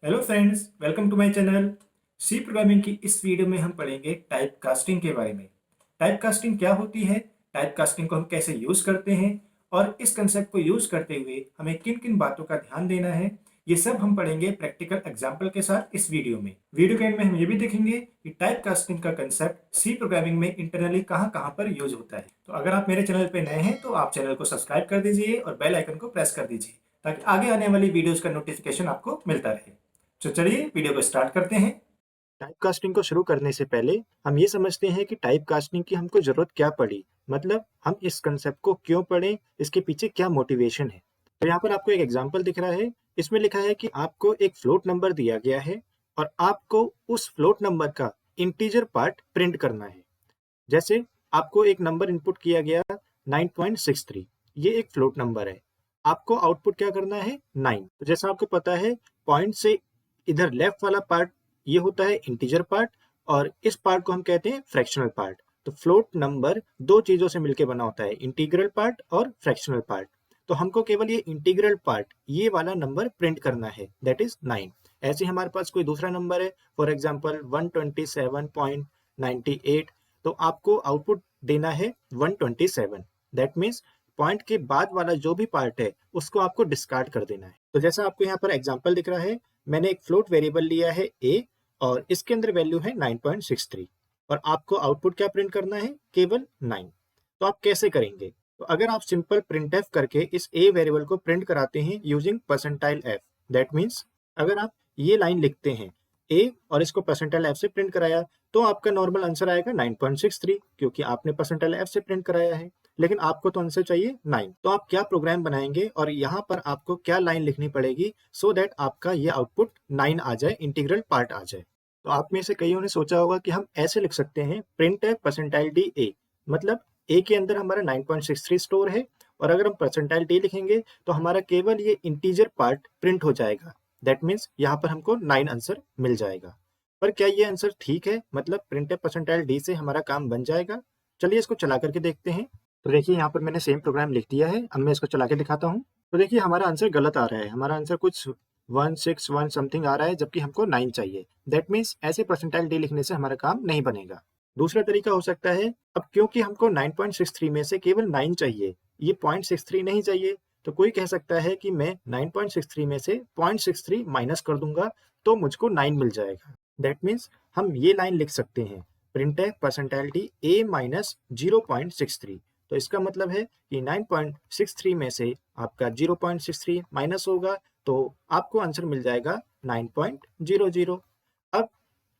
Hello friends, welcome to my channel. C programming की इस video में हम पढ़ेंगे टाइप कास्टिंग के बारे में। टाइप कास्टिंग क्या होती है, टाइप कास्टिंग को हम कैसे यूज करते हैं और इस कंसेप्ट को यूज करते हुए हमें किन किन बातों का ध्यान देना है, ये सब हम पढ़ेंगे प्रैक्टिकल एग्जाम्पल के साथ इस वीडियो में। वीडियो के एंड में हम ये भी देखेंगे कि टाइप कास्टिंग का कंसेप्ट सी प्रोग्रामिंग में इंटरनली कहाँ कहाँ पर यूज होता है। तो अगर आप मेरे चैनल पे नए हैं तो आप चैनल को सब्सक्राइब कर दीजिए और बेल आइकन को प्रेस कर दीजिए ताकि आगे आने वाली वीडियोस का नोटिफिकेशन आपको मिलता रहे। तो चलिए वीडियो को स्टार्ट करते हैं। टाइप कास्टिंग को शुरू करने से पहले हम ये समझते हैं कि टाइप कास्टिंग की हमको जरूरत क्या पड़ी, मतलब हम इस कंसेप्ट को क्यों पढ़ें, इसके पीछे क्या मोटिवेशन है। तो यहाँ पर आपको एक एग्जांपल दिख रहा है। इसमें लिखा है कि आपको एक फ्लोट नंबर दिया गया है और आपको उस फ्लोट नंबर का इंटीजर पार्ट प्रिंट करना है। जैसे आपको एक नंबर इनपुट किया गया 9.63, ये एक फ्लोट नंबर है। आपको आउटपुट क्या करना है 9। तो जैसा आपको पता है, पॉइंट से इधर लेफ्ट वाला पार्ट ये होता है इंटीजर पार्ट और इस पार्ट को हम कहते हैं फ्रैक्शनल पार्ट। तो फ्लोट नंबर दो चीजों से मिलकर बना होता है, इंटीग्रल पार्ट और फ्रैक्शनल पार्ट। तो हमको केवल ये इंटीग्रल पार्ट, ये वाला नंबर प्रिंट करना है, दैट इज 9। ऐसे हमारे पास कोई दूसरा नंबर है, फॉर एग्जाम्पल 127.98, तो आपको आउटपुट देना है 127। दैट मीन्स पॉइंट के बाद वाला जो भी पार्ट है उसको आपको डिस्कार्ड कर देना है। तो जैसा आपको यहाँ पर एग्जांपल दिख रहा है, मैंने एक फ्लोट वेरिएबल लिया है a और इसके अंदर वैल्यू है 9.63 और आपको आउटपुट क्या प्रिंट करना है, केवल 9। तो आप कैसे करेंगे? तो अगर आप सिंपल प्रिंटफ करके इस a वेरिएबल को प्रिंट कराते हैं using percentile f, that means अगर आप ये लाइन लिखते हैं a और इसको परसेंटाइल f से प्रिंट कराया तो आपका नॉर्मल आंसर आएगा 9.63, क्योंकि आपने परसेंटाइल f से प्रिंट कराया है। लेकिन आपको तो आंसर चाहिए 9। तो आप क्या प्रोग्राम बनाएंगे और यहाँ पर आपको क्या लाइन लिखनी पड़ेगी सो दैट आपका ये आउटपुट 9 आ जाए, इंटीग्रल पार्ट आ जाए। तो आप में से कईयों ने सोचा होगा कि हम ऐसे लिख सकते हैं, प्रिंट है परसेंटाइल डी ए, मतलब ए के अंदर हमारा 9.63 स्टोर है और अगर हम परसेंटाइल डी लिखेंगे तो हमारा केवल ये इंटीजर पार्ट प्रिंट हो जाएगा। दैट मीन्स यहाँ पर हमको 9 आंसर मिल जाएगा। पर क्या ये आंसर ठीक है, मतलब प्रिंट परसेंटाइल डी से हमारा काम बन जाएगा? चलिए इसको चला करके देखते हैं। तो देखिए यहाँ पर मैंने सेम प्रोग्राम लिख दिया है, अब मैं इसको चला के दिखाता हूँ। तो देखिए हमारा आंसर गलत आ रहा है, हमारा आंसर कुछ 161 समथिंग आ रहा है जबकि हमको 9 चाहिए। दैट मीन्स ऐसे परसेंटाइल डी लिखने से हमारा काम नहीं बनेगा। दूसरा तरीका हो सकता है, अब क्योंकि हमको 9.63 में से केवल 9 चाहिए, ये 0.63 नहीं चाहिए, तो कोई कह सकता है कि मैं 9.63 में से 0.63 माइनस कर दूंगा तो मुझको 9 मिल जाएगा। दैट मीन्स हम ये लाइन लिख सकते हैं, प्रिंट है परसेंटाइलिटी a माइनस 0.63। तो इसका मतलब है कि 9.63 में से आपका 0.63 माइनस होगा तो आपको आंसर मिल जाएगा 9.00। अब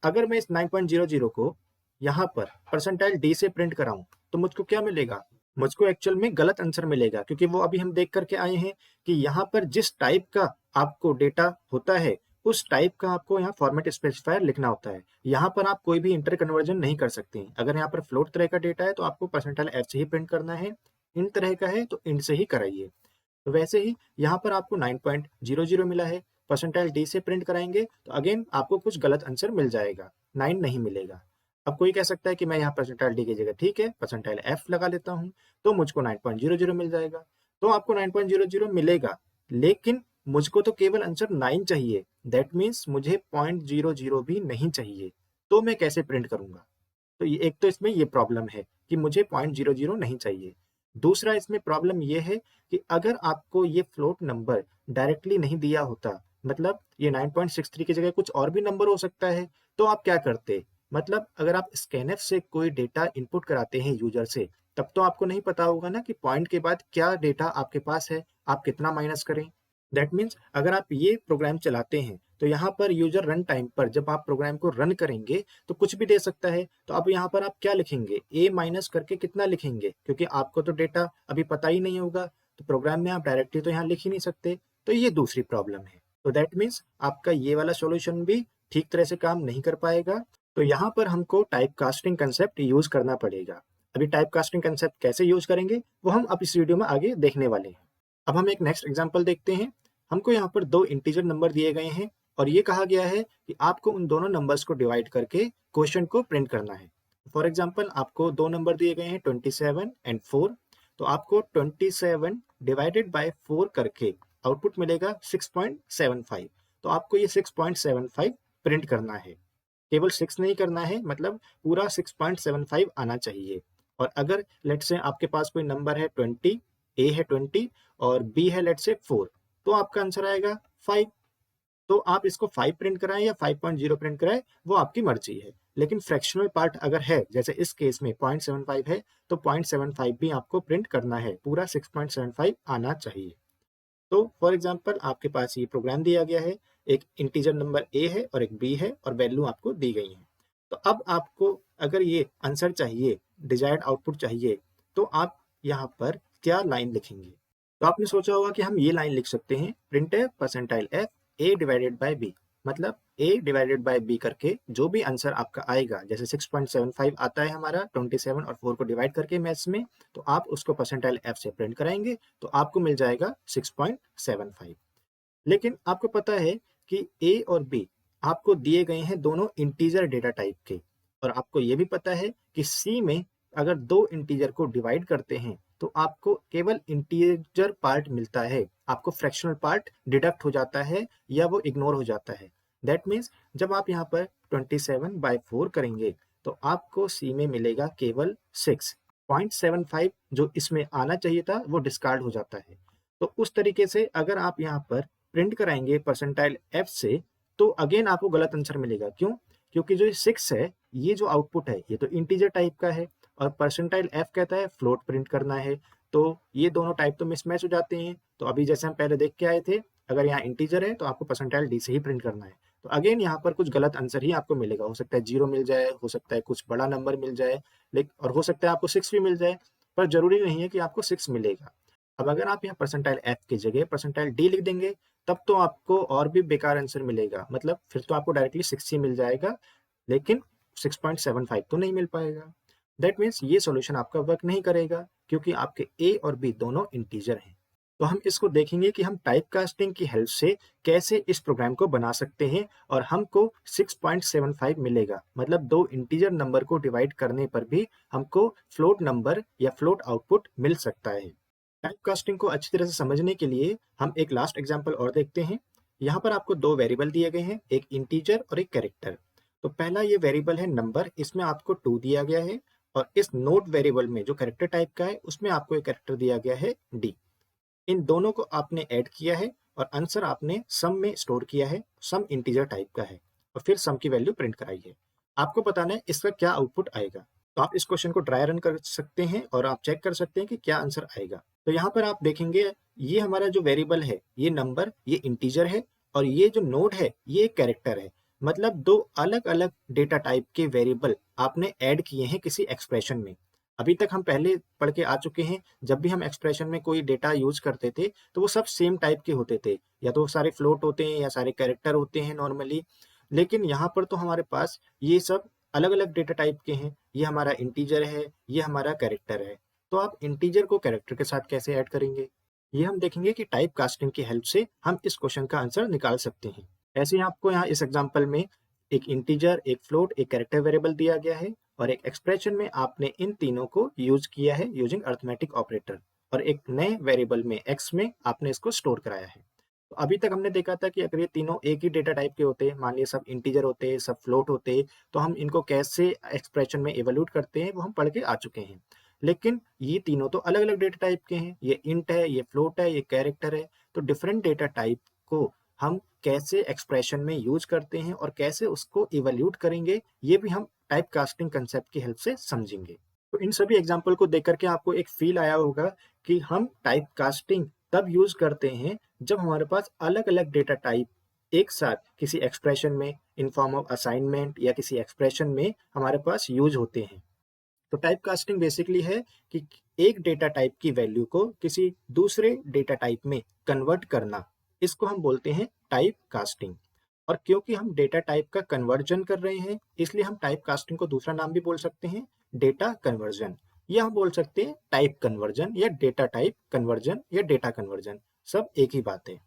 अगर मैं इस 9.00 को यहाँ पर परसेंटाइल डी से प्रिंट कराऊं तो मुझको क्या मिलेगा? मुझको एक्चुअल में गलत आंसर मिलेगा, क्योंकि वो अभी हम देख करके आए हैं कि यहाँ पर जिस टाइप का आपको डेटा होता है उस टाइप का आपको यहाँ फॉर्मेट स्पेसिफायर लिखना होता है। यहाँ पर आप कोई भी इंटर कन्वर्जन नहीं कर सकते। अगर यहाँ पर फ्लोट तरह का डेटा है तो आपको परसेंटाइल एफ से ही प्रिंट करना है, इन तरह का है तो इन से ही कराइए। तो वैसे ही यहाँ पर आपको 9.00 मिला है, परसेंटाइल डी से प्रिंट कराएंगे तो अगेन आपको कुछ गलत आंसर मिल जाएगा, 9 नहीं मिलेगा। अब कोई कह सकता है कि मैं यहाँ परसेंटाइल डी की जगह ठीक है परसेंटाइल एफ लगा लेता हूँ तो मुझको 9.00 मिल जाएगा। तो आपको 9.00 मिलेगा, लेकिन मुझको तो केवल आंसर 9 चाहिए। दैट मीन्स मुझे 0.00 भी नहीं चाहिए, तो मैं कैसे प्रिंट करूंगा? तो ये एक तो इसमें ये प्रॉब्लम है कि मुझे 0.00 नहीं चाहिए। दूसरा इसमें प्रॉब्लम ये है कि अगर आपको ये फ्लोट नंबर डायरेक्टली नहीं दिया होता, मतलब ये 9.63 की जगह कुछ और भी नंबर हो सकता है, तो आप क्या करते? मतलब अगर आप स्कैनफ से कोई डेटा इनपुट कराते हैं यूजर से, तब तो आपको नहीं पता होगा ना कि पॉइंट के बाद क्या डेटा आपके पास है, आप कितना माइनस करें। दैट मीन्स अगर आप ये प्रोग्राम चलाते हैं तो यहाँ पर यूजर रन टाइम पर जब आप प्रोग्राम को रन करेंगे तो कुछ भी दे सकता है। तो अब यहाँ पर आप क्या लिखेंगे, ए माइनस करके कितना लिखेंगे, क्योंकि आपको तो डेटा अभी पता ही नहीं होगा, तो प्रोग्राम में आप डायरेक्टली तो यहाँ लिख ही नहीं सकते। तो ये दूसरी प्रॉब्लम है। तो दैट मीन्स आपका ये वाला सॉल्यूशन भी ठीक तरह से काम नहीं कर पाएगा। तो यहाँ पर हमको टाइप कास्टिंग कंसेप्ट यूज करना पड़ेगा। अभी टाइप कास्टिंग कंसेप्ट कैसे यूज करेंगे वो हम अब इस वीडियो में आगे देखने वाले हैं। अब हम एक नेक्स्ट एग्जाम्पल देखते हैं। हमको यहाँ पर दो इंटीजर नंबर दिए गए हैं और ये कहा गया है कि आपको उन दोनों नंबर्स को डिवाइड करके क्वेश्चन को प्रिंट करना है। फॉर एग्जाम्पल आपको दो नंबर दिए गए हैं 27 एंड 4, तो आपको 27 डिवाइडेड बाय 4 करके आउटपुट मिलेगा 6.75। तो आपको ये 6.75 प्रिंट करना है। केवल 6 नहीं करना है, मतलब पूरा 6.75 आना चाहिए। और अगर लेट्स से आपके पास कोई नंबर है 20, ए है 20 और बी है लेट्स से 4, तो आपका आंसर आएगा 5। तो आप इसको 5 प्रिंट कराएं या 5.0 प्रिंट कराएं, वो आपकी मर्जी है। लेकिन फ्रैक्शनल पार्ट अगर है, जैसे इस केस में 0.75 है, तो 0.75 भी आपको प्रिंट करना है, पूरा 6.75 आना चाहिए। तो फॉर एग्जांपल आपके पास ये प्रोग्राम दिया गया है, एक इंटीजर नंबर ए है और एक बी है और वैल्यू आपको दी गई है। तो अब आपको अगर ये आंसर चाहिए, डिजायर्ड आउटपुट चाहिए, तो आप यहाँ पर क्या लाइन लिखेंगे? तो आपने सोचा होगा कि हम ये लाइन लिख सकते हैं, printf percentile f a divided by b. मतलब ए डिवाइडेड बाय बी करके जो भी आंसर आपका आएगा, जैसे 6.75 आता है हमारा 27 और 4 को डिवाइड करके मैथ्स में, तो आप उसको परसेंटाइल एफ से प्रिंट कराएंगे तो आपको मिल जाएगा 6.75। लेकिन आपको पता है कि ए और बी आपको दिए गए हैं दोनों इंटीजर डेटा टाइप के, और आपको ये भी पता है कि सी में अगर दो इंटीजर को डिवाइड करते हैं तो आपको केवल इंटीजर पार्ट मिलता है, आपको फ्रैक्शनल पार्ट डिडक्ट हो जाता है या वो इग्नोर हो जाता है। दैट मीन्स जब आप यहाँ पर 27/4 करेंगे तो आपको सी में मिलेगा केवल 6.75, जो इसमें आना चाहिए था वो डिस्कार्ड हो जाता है। तो उस तरीके से अगर आप यहाँ पर प्रिंट कराएंगे परसेंटाइल एफ से, तो अगेन आपको गलत आंसर मिलेगा। क्यों? क्योंकि जो 6 है, ये जो आउटपुट है ये तो इंटीजर टाइप का है और परसेंटाइल एफ कहता है फ्लोट प्रिंट करना है, तो ये दोनों टाइप तो मिसमैच हो जाते हैं। तो अभी जैसे हम पहले देख के आए थे, अगर यहाँ इंटीजर है तो आपको परसेंटाइल डी से ही प्रिंट करना है। तो अगेन यहाँ पर कुछ गलत आंसर ही आपको मिलेगा, हो सकता है 0 मिल जाए, हो सकता है कुछ बड़ा नंबर मिल जाए, लेकिन और हो सकता है आपको 6 भी मिल जाए, पर जरूरी नहीं है कि आपको 6 मिलेगा। अब अगर आप यहाँ परसेंटाइल एफ की जगह परसेंटाइल डी लिख देंगे, तब तो आपको और भी बेकार आंसर मिलेगा, मतलब फिर तो आपको डायरेक्टली 6 ही मिल जाएगा, लेकिन 6.75 तो नहीं मिल पाएगा। दैट मीन्स ये सॉल्यूशन आपका वर्क नहीं करेगा, क्योंकि आपके ए और बी दोनों इंटीजर हैं। तो हम इसको देखेंगे कि हम टाइप कास्टिंग की हेल्प से कैसे इस प्रोग्राम को बना सकते हैं और हमको 6.75 मिलेगा, मतलब दो इंटीजर नंबर को डिवाइड करने पर भी हमको फ्लोट नंबर या फ्लोट आउटपुट मिल सकता है। टाइप कास्टिंग को अच्छी तरह से समझने के लिए हम एक लास्ट एग्जाम्पल और देखते हैं। यहाँ पर आपको दो वेरिएबल दिए गए हैं, एक इंटीजर और एक कैरेक्टर। तो पहला ये वेरिएबल है नंबर, इसमें आपको 2 दिया गया है, और इस नोट वेरिएबल में जो कैरेक्टर टाइप का है उसमें आपको एक कैरेक्टर दिया गया है डी। इन दोनों को आपने ऐड किया है और आंसर आपने सम में स्टोर किया है, सम इंटीजर टाइप का है, और फिर सम की वैल्यू प्रिंट कराई है। आपको बताना है इसका क्या आउटपुट आएगा। तो आप इस क्वेश्चन को ड्राई रन कर सकते हैं और आप चेक कर सकते हैं कि क्या आंसर आएगा। तो यहाँ पर आप देखेंगे ये हमारा जो वेरिएबल है, ये नंबर, ये इंटीजर है, और ये जो नोड है ये एक कैरेक्टर है। मतलब दो अलग अलग डेटा टाइप के वेरिएबल आपने ऐड किए हैं किसी एक्सप्रेशन में। अभी तक हम पहले पढ़ के आ चुके हैं, जब भी हम एक्सप्रेशन में कोई डेटा यूज करते थे तो वो सब सेम टाइप के होते थे, या तो सारे फ्लोट होते हैं या सारे कैरेक्टर होते हैं नॉर्मली। लेकिन यहाँ पर तो हमारे पास ये सब अलग अलग डेटा टाइप के हैं, ये हमारा इंटीजर है, ये हमारा कैरेक्टर है। तो आप इंटीजर को कैरेक्टर के साथ कैसे ऐड करेंगे, ये हम देखेंगे कि टाइप कास्टिंग की हेल्प से हम इस क्वेश्चन का आंसर निकाल सकते हैं। ऐसे ही आपको यहाँ इस एग्जाम्पल में एक इंटीजर, एक फ्लोट, एक कैरेक्टर वेरिएबल दिया गया है, और एक एक्सप्रेशन में आपने इन तीनों को यूज किया है यूजिंग अरिथमेटिक ऑपरेटर, और एक नए वेरिएबल में एक्स में आपने इसको स्टोर कराया है। तो अभी तक हमने देखा था कि अगर ये तीनों एक ही डेटा टाइप के होते, मान लिया सब इंटीजर होते, सब फ्लोट होते, तो हम इनको कैसे एक्सप्रेशन में इवैल्यूएट करते हैं वो हम पढ़ के आ चुके हैं। लेकिन ये तीनों तो अलग अलग डेटा टाइप के हैं, ये इंट है, ये फ्लोट है, ये कैरेक्टर है। तो डिफरेंट डेटा टाइप को हम कैसे एक्सप्रेशन में यूज करते हैं और कैसे उसको इवैल्यूएट करेंगे, ये भी हम टाइप कास्टिंग कंसेप्ट की हेल्प से समझेंगे। तो इन सभी एग्जाम्पल को देख करके आपको एक फील आया होगा कि हम टाइप कास्टिंग तब यूज करते हैं जब हमारे पास अलग अलग डेटा टाइप एक साथ किसी एक्सप्रेशन में इन फॉर्म ऑफ असाइनमेंट या किसी एक्सप्रेशन में हमारे पास यूज होते हैं। तो टाइप कास्टिंग बेसिकली है कि एक डेटा टाइप की वैल्यू को किसी दूसरे डेटा टाइप में कन्वर्ट करना, इसको हम बोलते हैं टाइप कास्टिंग। और क्योंकि हम डेटा टाइप का कन्वर्जन कर रहे हैं, इसलिए हम टाइप कास्टिंग को दूसरा नाम भी बोल सकते हैं, डेटा कन्वर्जन, या हम बोल सकते हैं टाइप कन्वर्जन या डेटा टाइप कन्वर्जन या डेटा कन्वर्जन, सब एक ही बात है।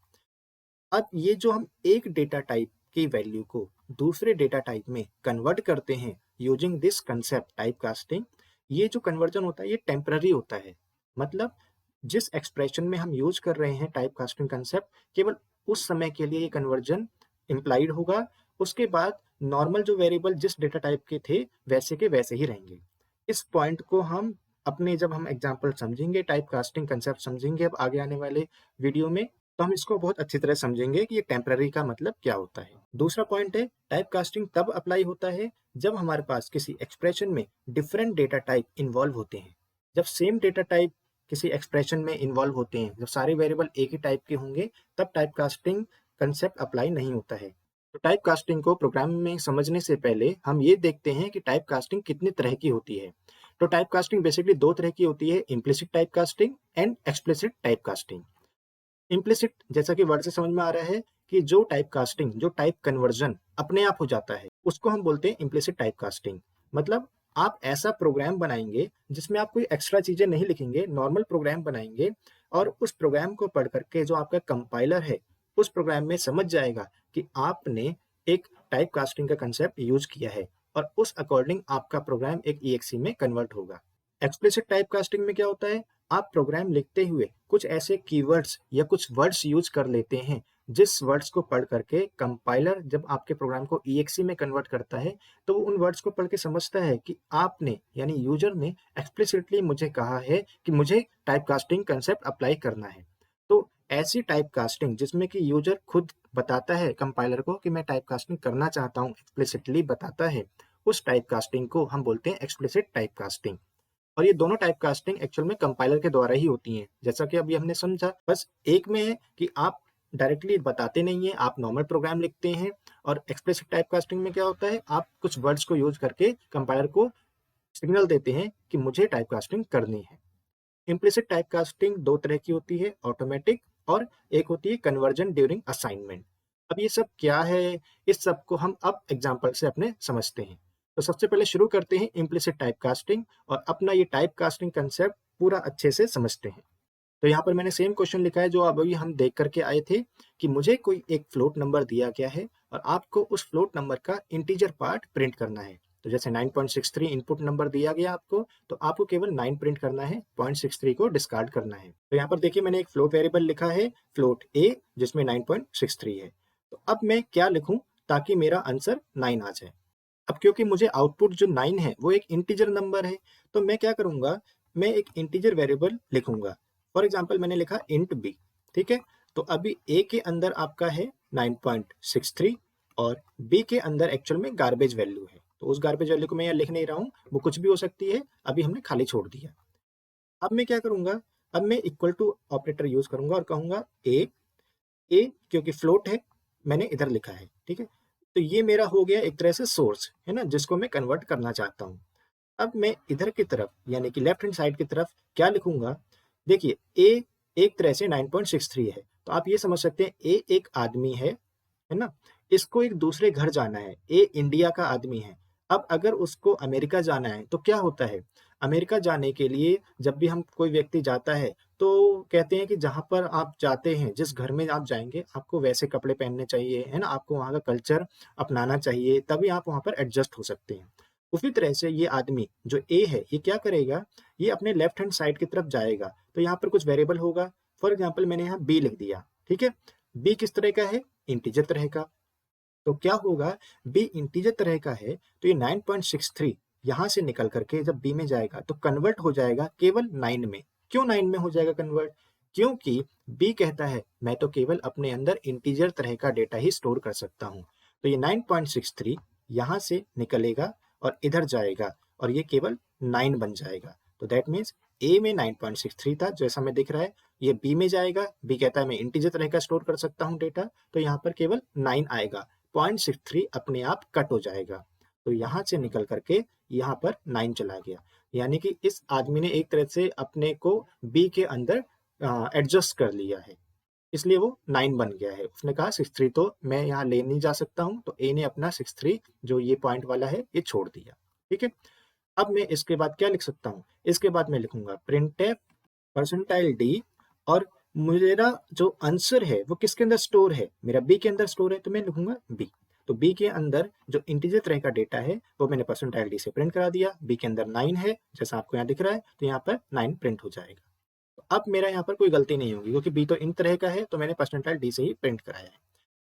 अब ये जो हम एक डेटा टाइप की वैल्यू को दूसरे डेटा टाइप में कन्वर्ट करते हैं using this concept type casting, ये जो कन्वर्जन होता है ये टेम्पररी होता है। मतलब जिस एक्सप्रेशन में हम यूज कर रहे हैं टाइप कास्टिंग कंसेप्ट, केवल उस समय के लिए ये कन्वर्जन इम्प्लाइड होगा, उसके बाद नॉर्मल जो वेरिएबल जिस डेटा टाइप के थे वैसे के वैसे ही रहेंगे। इस पॉइंट को हम अपने जब हम एग्जाम्पल समझेंगे, टाइप कास्टिंग कंसेप्ट समझेंगे अब आगे आने वाले वीडियो में, तो हम इसको बहुत अच्छी तरह समझेंगे कि ये टेम्पररी का मतलब क्या होता है। दूसरा पॉइंट है, टाइप कास्टिंग तब अप्लाई होता है जब हमारे पास किसी एक्सप्रेशन में डिफरेंट डेटा टाइप इन्वॉल्व होते हैं। जब सेम डेटा टाइप किसी एक्सप्रेशन में इन्वॉल्व होते हैं, जब सारे वेरिएबल एक ही टाइप के होंगे, तब टाइप कास्टिंग कंसेप्ट अप्लाई नहीं होता है। तो टाइप कास्टिंग को प्रोग्राम में समझने से पहले हम ये देखते हैं कि टाइप कास्टिंग कितनी तरह की होती है। तो टाइप कास्टिंग बेसिकली दो तरह की होती है, implicit type casting and explicit type casting. Implicit जैसा कि वर्ड से समझ में आ रहा है कि जो टाइप कास्टिंग, जो टाइप कन्वर्जन अपने आप हो जाता है, उसको हम बोलते हैं इम्प्लिसिट टाइप कास्टिंग। मतलब आप ऐसा प्रोग्राम बनाएंगे जिसमें आप कोई एक्स्ट्रा चीजें नहीं लिखेंगे, नॉर्मल प्रोग्राम बनाएंगे और उस प्रोग्राम को पढ़ करके जो आपका कंपाइलर है उस प्रोग्राम में समझ जाएगा कि आपने एक टाइप कास्टिंग का कंसेप्ट यूज किया है और उस अकॉर्डिंग आपका प्रोग्राम एक ईएक्सी में कन्वर्ट होगा। एक्सप्लिसिट टाइप कास्टिंग में क्या होता है, आप प्रोग्राम लिखते हुए कुछ ऐसे कीवर्ड्स या कुछ वर्ड्स यूज कर लेते हैं जिस वर्ड्स को पढ़ करके कंपाइलर जब आपके प्रोग्राम को ईएक्सी में कन्वर्ट करता है तो वो उन वर्ड्स को पढ़ के समझता है कि आपने यानी यूजर ने एक्सप्लिसिटली मुझे कहा है कि मुझे टाइप कास्टिंग कंसेप्ट अप्लाई करना है। तो ऐसी टाइप कास्टिंग जिसमें कि यूजर खुद बताता है कंपाइलर को कि मैं टाइप कास्टिंग करना चाहता हूँ, एक्सप्लिसिटली बताता है, उस टाइप कास्टिंग को हम बोलते हैं एक्सप्लिसिट टाइप कास्टिंग। और ये दोनों टाइप कास्टिंग एक्चुअल में कंपाइलर के द्वारा ही होती हैं। जैसा कि अभी हमने समझा, बस एक में है कि आप डायरेक्टली बताते नहीं हैं, आप नॉर्मल प्रोग्राम लिखते हैं, और एक्सप्लिसिट टाइप कास्टिंग में क्या होता है, आप कुछ वर्ड्स को यूज करके कंपाइलर को सिग्नल देते हैं कि मुझे टाइप कास्टिंग करनी है। इम्प्लिसिट टाइप कास्टिंग दो तरह की होती है, ऑटोमेटिक और एक होती है कन्वर्जन ड्यूरिंग असाइनमेंट। अब ये सब क्या है, इस सब को हम अब एग्जाम्पल से अपने समझते हैं। तो सबसे पहले शुरू करते हैं इम्प्लिसिट टाइप कास्टिंग और अपना ये टाइप कास्टिंग कंसेप्ट पूरा अच्छे से समझते हैं। तो यहाँ पर मैंने सेम क्वेश्चन लिखा है जो अभी हम देख करके आए थे कि मुझे कोई एक फ्लोट नंबर दिया गया है और आपको उस फ्लोट नंबर का इंटीजर पार्ट प्रिंट करना है। तो जैसे 9.63 इनपुट नंबर दिया गया आपको, तो आपको केवल 9 प्रिंट करना है, 0.63 को डिस्कार्ड करना है। तो यहाँ पर देखिए मैंने एक फ्लोट वेरिएबल लिखा है, फ्लोट ए, जिसमें 9.63 है। तो अब मैं क्या लिखूं ताकि मेरा आंसर 9 आ जाए। अब क्योंकि मुझे आउटपुट जो 9 है वो एक इंटीजर नंबर है, तो मैं क्या करूंगा, मैं एक इंटीजर वेरिएबल लिखूंगा। फॉर एग्जाम्पल मैंने लिखा इंट बी, ठीक है। तो अभी ए के अंदर आपका है 9.63 और बी के अंदर एक्चुअल में गार्बेज वैल्यू है, तो उस गार्बेज वैल्यू को मैं यहाँ लिख नहीं रहा हूँ, वो कुछ भी हो सकती है, अभी हमने खाली छोड़ दिया। अब मैं क्या करूंगा, अब मैं इक्वल टू ऑपरेटर यूज करूंगा और कहूंगा ए, ए क्योंकि फ्लोट है मैंने इधर लिखा है, ठीक है। तो ये मेरा हो गया एक तरह से सोर्स, है ना, जिसको मैं कन्वर्ट करना चाहता हूँ। अब मैं इधर की तरफ यानी कि लेफ्ट हैंड साइड की तरफ क्या लिखूंगा, देखिए ए एक तरह से 9.63 है, तो आप ये समझ सकते हैं ए एक आदमी है ना, इसको एक दूसरे घर जाना है, ए इंडिया का आदमी है। अब अगर उसको अमेरिका जाना है तो क्या होता है, अमेरिका जाने के लिए जब भी हम कोई व्यक्ति जाता है तो कहते हैं कि जहाँ पर आप जाते हैं, जिस घर में आप जाएंगे आपको वैसे कपड़े पहनने चाहिए, है ना, आपको वहाँ का कल्चर अपनाना चाहिए, तभी आप वहाँ पर एडजस्ट हो सकते हैं। उसी तरह से ये आदमी जो ए है ये क्या करेगा, ये अपने लेफ्ट हैंड साइड की तरफ जाएगा, तो यहाँ पर कुछ वेरिएबल होगा। फॉर एग्जाम्पल मैंने यहाँ बी लिख दिया, ठीक है। बी किस तरह का है, इंटीजर तरह का। तो क्या होगा, बी इंटीजर तरह का है तो ये 9.63 यहाँ से निकल करके जब बी में जाएगा तो कन्वर्ट हो जाएगा केवल 9 में। क्यों 9 में हो जाएगा कन्वर्ट, क्योंकि बी कहता है मैं तो केवल अपने अंदर इंटीजर तरह का डेटा ही स्टोर कर सकता हूँ। तो ये 9.63 यहाँ से निकलेगा और इधर जाएगा और ये केवल 9 बन जाएगा। तो दैट मीन्स ए में 9.63 था जैसा में दिख रहा है, ये बी में जाएगा, बी कहता है मैं इंटीजर तरह का स्टोर कर सकता हूँ डेटा, तो यहाँ पर केवल 9 आएगा, 0.63 अपने आप कट हो जाएगा। तो यहाँ से निकल करके यहाँ पर 9 चला गया, यानी कि इस आदमी ने एक तरह से अपने को बी के अंदर एडजस्ट कर लिया है, इसलिए वो 9 बन गया है। उसने कहा 63 तो मैं यहाँ ले नहीं जा सकता हूँ, तो ए ने अपना 63 जो ये पॉइंट वाला है ये छोड़ दिया, ठीक है। अब मैं इसके बाद क्या लिख सकता हूँ, इसके बाद मैं लिखूंगा प्रिंटफ परसेंटाइल डी, और मेरा जो आंसर है वो किसके अंदर स्टोर है, मेरा बी के अंदर स्टोर है, तो मैं लिखूंगा बी। तो बी के अंदर जो इंटीजर तरह का डेटा है वो मैंने परसेंटाइल डी से प्रिंट करा दिया, बी के अंदर 9 है जैसा आपको यहाँ दिख रहा है, तो यहाँ पर 9 प्रिंट हो जाएगा। तो अब मेरा यहाँ पर कोई गलती नहीं होगी क्योंकि बी तो इन तरह का है, तो मैंने परसेंटाइल डी से ही प्रिंट कराया है।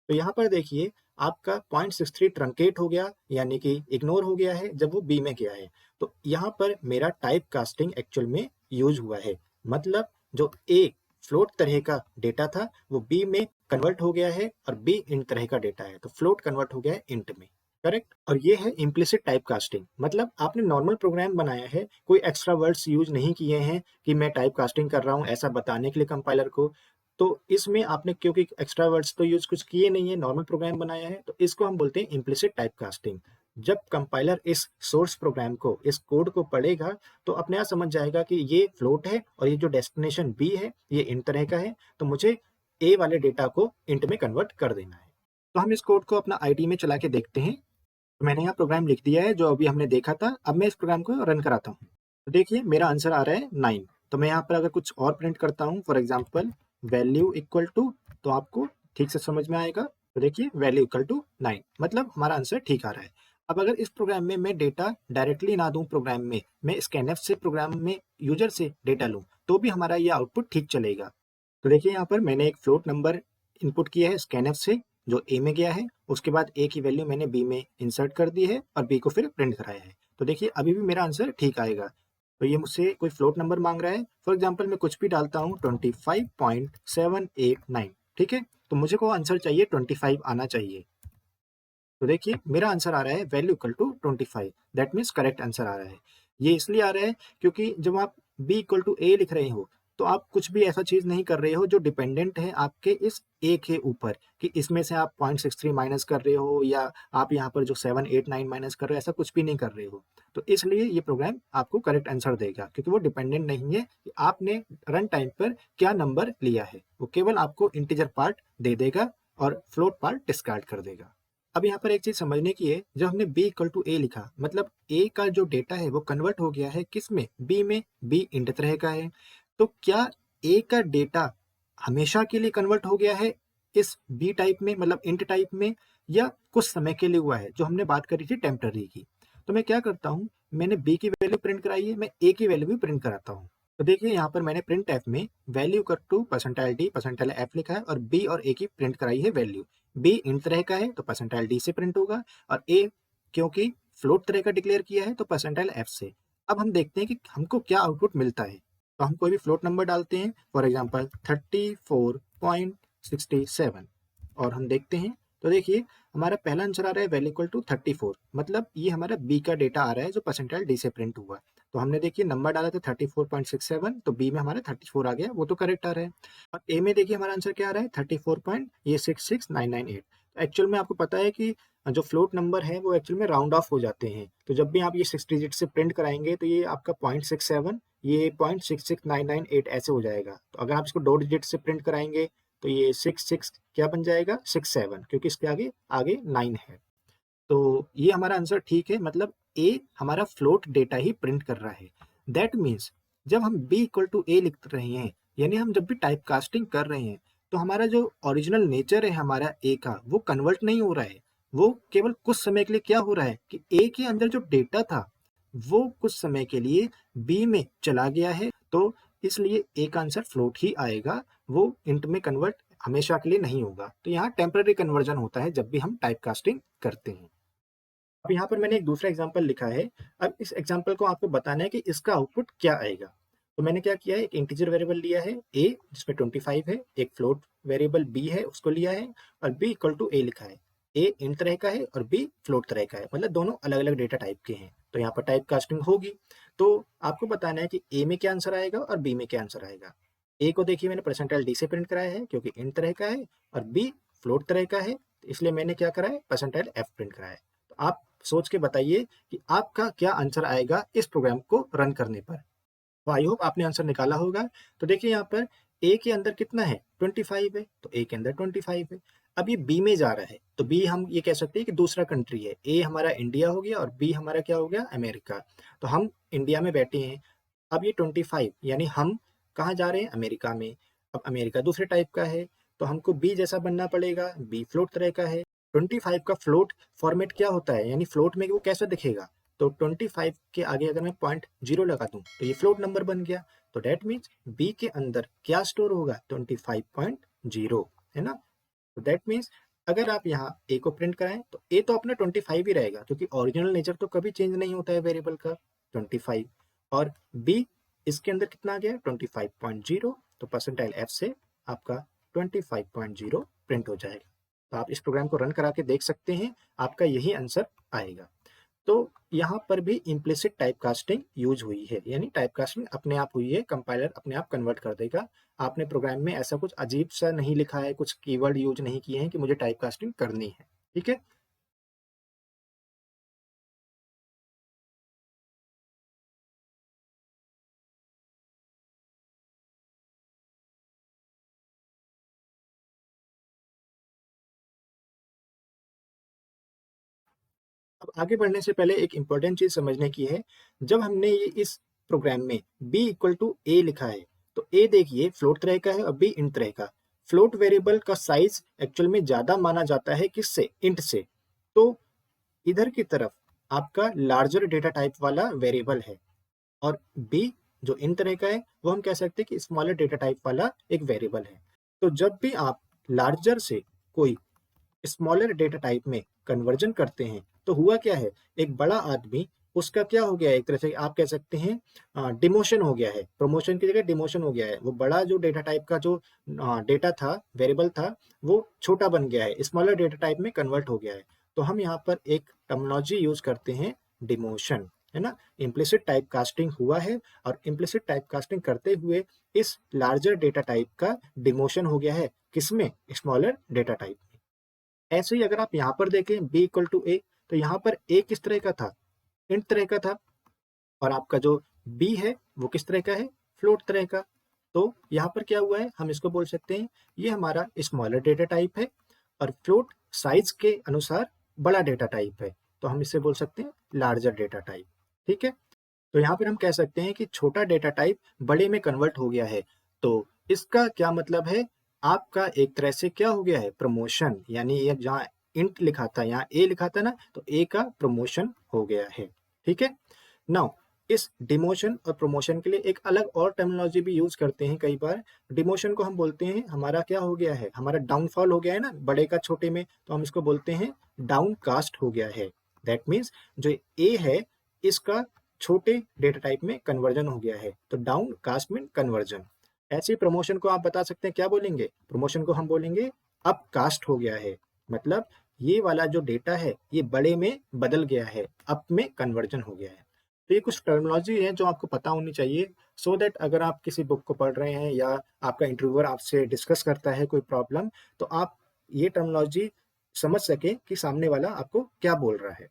तो यहाँ पर देखिए आपका 0.63 ट्रंकेट हो गया, यानी कि इग्नोर हो गया है जब वो बी में गया है। तो यहाँ पर मेरा टाइप कास्टिंग एक्चुअल में यूज हुआ है, मतलब जो ए फ्लोट तरह का डेटा था वो बी में कन्वर्ट हो गया है और बी इंट तरह का डेटा है, तो फ्लोट कन्वर्ट हो गया है इंट में। करेक्ट। और ये है इम्प्लिसिट टाइप कास्टिंग, मतलब आपने नॉर्मल प्रोग्राम बनाया है, कोई एक्स्ट्रा वर्ड्स यूज नहीं किए हैं कि मैं टाइप कास्टिंग कर रहा हूँ ऐसा बताने के लिए कंपाइलर को। तो इसमें आपने क्योंकि एक्स्ट्रा वर्ड्स तो यूज कुछ किए नहीं है, नॉर्मल प्रोग्राम बनाया है, तो इसको हम बोलते हैं इम्प्लिसिट टाइप कास्टिंग। जब कंपाइलर इस सोर्स प्रोग्राम को, इस कोड को पढ़ेगा तो अपने आप समझ जाएगा कि ये फ्लोट है और ये जो डेस्टिनेशन बी है ये इंट तरह का है, तो मुझे ए वाले डेटा को इंट में कन्वर्ट कर देना है। तो हम इस कोड को अपना आईडी में चला के देखते हैं। तो मैंने यहाँ प्रोग्राम लिख दिया है जो अभी हमने देखा था। अब मैं इस प्रोग्राम को रन कराता हूँ। तो देखिए मेरा आंसर आ रहा है 9। तो मैं यहाँ पर अगर कुछ और प्रिंट करता हूँ, for example value equal to, तो आपको ठीक से समझ में आएगा। तो देखिए वैल्यू इक्वल टू 9, मतलब हमारा आंसर ठीक आ रहा है। अब अगर इस प्रोग्राम में मैं डेटा डायरेक्टली ना दूं प्रोग्राम में, मैं स्कैनफ से प्रोग्राम में यूजर से डेटा लूं, तो भी हमारा ये आउटपुट ठीक चलेगा। तो देखिए यहाँ पर मैंने एक फ्लोट नंबर इनपुट किया है स्कैनफ से जो ए में गया है, उसके बाद ए की वैल्यू मैंने बी में इंसर्ट कर दी है और बी को फिर प्रिंट कराया है। तो देखिए अभी भी मेरा आंसर ठीक आएगा। तो ये मुझसे कोई फ्लोट नंबर मांग रहा है, फॉर एग्जाम्पल मैं कुछ भी डालता हूँ 25.789, ठीक है। तो मुझे को आंसर चाहिए 25 आना चाहिए। तो देखिए मेरा आंसर आ रहा है value equal to 25, that means correct answer आ रहा है। ये इसलिए आ रहा है क्योंकि जब आप बी इक्वल टू ए लिख रहे हो तो आप कुछ भी ऐसा चीज नहीं कर रहे हो जो डिपेंडेंट है आपके इस ए के ऊपर, कि इसमें से आप 0.63 माइनस कर रहे हो या आप यहाँ पर जो 789 माइनस कर रहे हो, ऐसा कुछ भी नहीं कर रहे हो। तो इसलिए ये प्रोग्राम आपको करेक्ट आंसर देगा क्योंकि वो डिपेंडेंट नहीं है कि आपने रन टाइम पर क्या नंबर लिया है, वो केवल आपको इंटीजर पार्ट दे देगा और फ्लोट पार्ट डिस्कार्ड कर देगा। अब यहाँ पर एक चीज समझने की है, जब हमने b इक्वल टू ए लिखा मतलब a का जो डेटा है वो कन्वर्ट हो गया है किस में, b में। b इंट तरह का है, तो क्या a का डेटा हमेशा के लिए कन्वर्ट हो गया है इस b टाइप में, मतलब इंट टाइप में, या कुछ समय के लिए हुआ है, जो हमने बात करी थी टेम्पररी की। तो मैं क्या करता हूँ, मैंने b की वैल्यू प्रिंट कराई है, मैं a की वैल्यू भी प्रिंट कराता हूँ। तो देखिए यहाँ पर मैंने प्रिंट एफ में value equal to percentile D percentile F लिखा है और b और a की प्रिंट कराई है वैल्यू। b इंट तरह का है तो परसेंटाइल डी से प्रिंट होगा और a क्योंकि फ्लोट तरह का डिक्लेयर किया है तो परसेंटाइल एफ से। अब हम देखते हैं कि हमको क्या आउटपुट मिलता है। तो हम कोई भी फ्लोट नंबर डालते हैं, फॉर एग्जांपल 34.67, और हम देखते हैं। तो देखिए हमारा पहला आंसर आ रहा है वैल्यू इक्वल टू 34, मतलब ये हमारा बी का डेटा आ रहा है जो परसेंटाइल डी से प्रिंट हुआ। तो हमने देखिए नंबर डाला था 34.67, तो बी में हमारा 34 आ गया, वो तो करेक्ट आ रहा है। और ए में देखिए हमारा आंसर क्या आ रहा है 34.66998। एक्चुअल में आपको पता है कि जो फ्लोट नंबर है वो एक्चुअल में राउंड ऑफ हो जाते हैं, तो जब भी आप ये 6 डिजिट से प्रिंट कराएंगे तो ये आपका 0.67, ये 0.66998 ऐसे हो जाएगा। तो अगर आप इसको 2 डिजिट से प्रिंट कराएंगे तो ये 66 क्या बन जाएगा 67, क्योंकि इसके आगे आगे 9 है। तो ये हमारा आंसर ठीक है, मतलब ए हमारा फ्लोट डेटा ही प्रिंट कर रहा है। दैट मीन्स जब हम बी इक्वल टू ए लिख रहे हैं, यानी हम जब भी टाइप कास्टिंग कर रहे हैं, तो हमारा जो ओरिजिनल नेचर है हमारा ए का वो कन्वर्ट नहीं हो रहा है। वो केवल कुछ समय के लिए क्या हो रहा है कि ए के अंदर जो डेटा था वो कुछ समय के लिए बी में चला गया है, तो इसलिए ए का आंसर फ्लोट ही आएगा, वो इंट में कन्वर्ट हमेशा के लिए नहीं होगा। तो यहाँ टेम्पररी कन्वर्जन होता है जब भी हम टाइप कास्टिंग करते हैं। अब यहाँ पर मैंने एक दूसरा एग्जाम्पल लिखा है। अब इस एग्जाम्पल को आपको बताना है कि इसका आउटपुट क्या आएगा। तो मैंने क्या किया है, एक इंटीजर वेरिएबल लिया है a जिसमें 25 है, एक फ्लोट वेरिएबल b है उसको लिया है और b इक्वल टू a लिखा है। a इंट तरह का है और b फ्लोट तरह का है, मतलब दोनों अलग अलग डेटा टाइप के हैं। तो यहाँ पर टाइप कास्टिंग होगी। तो आपको बताना है कि a में क्या आंसर आएगा और b में क्या आंसर आएगा। a को देखिए मैंने परसेंटाइल d से प्रिंट कराया है क्योंकि इंट तरह का है, और b फ्लोट तरह का है, इसलिए मैंने क्या करा है परसेंटाइल f प्रिंट कराया है। तो आप सोच के बताइए कि आपका क्या आंसर आएगा इस प्रोग्राम को रन करने पर। तो आई होप आपने आंसर निकाला होगा। तो देखिए यहाँ पर ए के अंदर कितना है 25 है, तो ए के अंदर 25 है। अब ये बी में जा रहा है, तो बी हम ये कह सकते हैं कि दूसरा कंट्री है। ए हमारा इंडिया हो गया और बी हमारा क्या हो गया अमेरिका। तो हम इंडिया में बैठे हैं। अब ये 25 यानी हम कहाँ जा रहे हैं अमेरिका में। अब अमेरिका दूसरे टाइप का है, तो हमको बी जैसा बनना पड़ेगा, बी फ्लोट तरह का है। 25 का फ्लोट फॉर्मेट क्या होता है, यानी फ्लोट में वो कैसा दिखेगा। तो 25 के आगे अगर मैं 0.0 लगा दूं तो ये फ्लोट नंबर बन गया। तो डेट मीन्स बी के अंदर क्या स्टोर होगा 25.0, है ना। तो दैट मीन्स अगर आप यहाँ ए को प्रिंट कराएं तो ए तो अपना 25 ही रहेगा, क्योंकि ओरिजिनल नेचर तो कभी चेंज नहीं होता है वेरिएबल का, 25। और बी, इसके अंदर कितना आ गया 25.0, तो परसेंटाइल एफ से आपका 25.0 प्रिंट हो जाएगा। तो आप इस प्रोग्राम को रन करा के देख सकते हैं, आपका यही आंसर आएगा। तो यहाँ पर भी इम्प्लिसिट टाइप कास्टिंग यूज हुई है, यानी टाइप कास्टिंग अपने आप हुई है, कंपाइलर अपने आप कन्वर्ट कर देगा। आपने प्रोग्राम में ऐसा कुछ अजीब सा नहीं लिखा है, कुछ कीवर्ड यूज नहीं किए हैं कि मुझे टाइप कास्टिंग करनी है। ठीक है। अब आगे बढ़ने से पहले एक इंपॉर्टेंट चीज समझने की है। जब हमने ये इस प्रोग्राम में b इक्वल टू ए लिखा है, तो a देखिए फ्लोट तरह का है और b इंट तरह का। फ्लोट वेरिएबल का साइज एक्चुअल में ज्यादा माना जाता है किससे, इंट से। तो इधर की तरफ आपका लार्जर डेटा टाइप वाला वेरिएबल है, और बी जो इन तरह का है वो हम कह सकते हैं कि स्मॉलर डेटा टाइप वाला एक वेरिएबल है। तो जब भी आप लार्जर से कोई स्मॉलर डेटा टाइप में कन्वर्जन करते हैं, तो हुआ क्या है, एक बड़ा आदमी उसका क्या हो गया है, एक तरह से आप कह सकते हैं डिमोशन हो गया है, प्रमोशन की जगह डिमोशन हो गया है। वो बड़ा जो डेटा टाइप का जो डेटा था, वेरिएबल था, वो छोटा बन गया है, स्मॉलर डेटा टाइप में कन्वर्ट हो गया है। तो हम यहाँ पर एक टर्मिनोलॉजी यूज करते हैं, डिमोशन, है ना। इम्प्लिसिट टाइप कास्टिंग हुआ है, और इम्प्लिसिट टाइप कास्टिंग करते हुए इस लार्जर डेटा टाइप का डिमोशन हो गया है, किसमें, स्मॉलर डेटा टाइप में। ऐसे ही अगर आप यहाँ पर देखें b इक्वल टू ए, तो यहाँ पर a किस तरह का था, इंट तरह का था, और आपका जो b है वो किस तरह का है, फ्लोट तरह का। तो यहाँ पर क्या हुआ है, हम इसको बोल सकते हैं ये हमारा स्मॉलर डेटा टाइप है, और फ्लोट साइज के अनुसार बड़ा डेटा टाइप है, तो हम इसे बोल सकते हैं लार्जर डेटा टाइप। ठीक है। तो यहाँ पर हम कह सकते हैं कि छोटा डेटा टाइप बड़े में कन्वर्ट हो गया है। तो इसका क्या मतलब है, आपका एक तरह से क्या हो गया है, प्रमोशन, यानी ये जहाँ इंट लिखा था यहाँ ए लिखा था ना, तो ए का प्रमोशन हो गया है। ठीक है। नाउ इस डिमोशन और प्रमोशन के लिए एक अलग और टर्मिनोलॉजी भी यूज करते हैं कई बार। डिमोशन को हम बोलते हैं हमारा क्या हो गया है, हमारा डाउनफॉल हो गया है ना, बड़े का छोटे में, तो हम इसको बोलते हैं डाउन कास्ट हो गया है। दैट मीन्स जो ए है इसका छोटे डेटा टाइप में कन्वर्जन हो गया है, तो डाउन कास्ट में कन्वर्जन। ऐसे प्रमोशन को आप बता सकते हैं, क्या बोलेंगे, प्रमोशन को हम बोलेंगे अप कास्ट हो गया है, मतलब ये वाला जो डेटा है ये बड़े में बदल गया है, अप में कन्वर्जन हो गया है। तो ये कुछ टर्मिनोलॉजी है जो आपको पता होनी चाहिए, सो दैट अगर आप किसी बुक को पढ़ रहे हैं या आपका इंटरव्यूअर आपसे डिस्कस करता है कोई प्रॉब्लम, तो आप ये टर्मिनोलॉजी समझ सके कि सामने वाला आपको क्या बोल रहा है।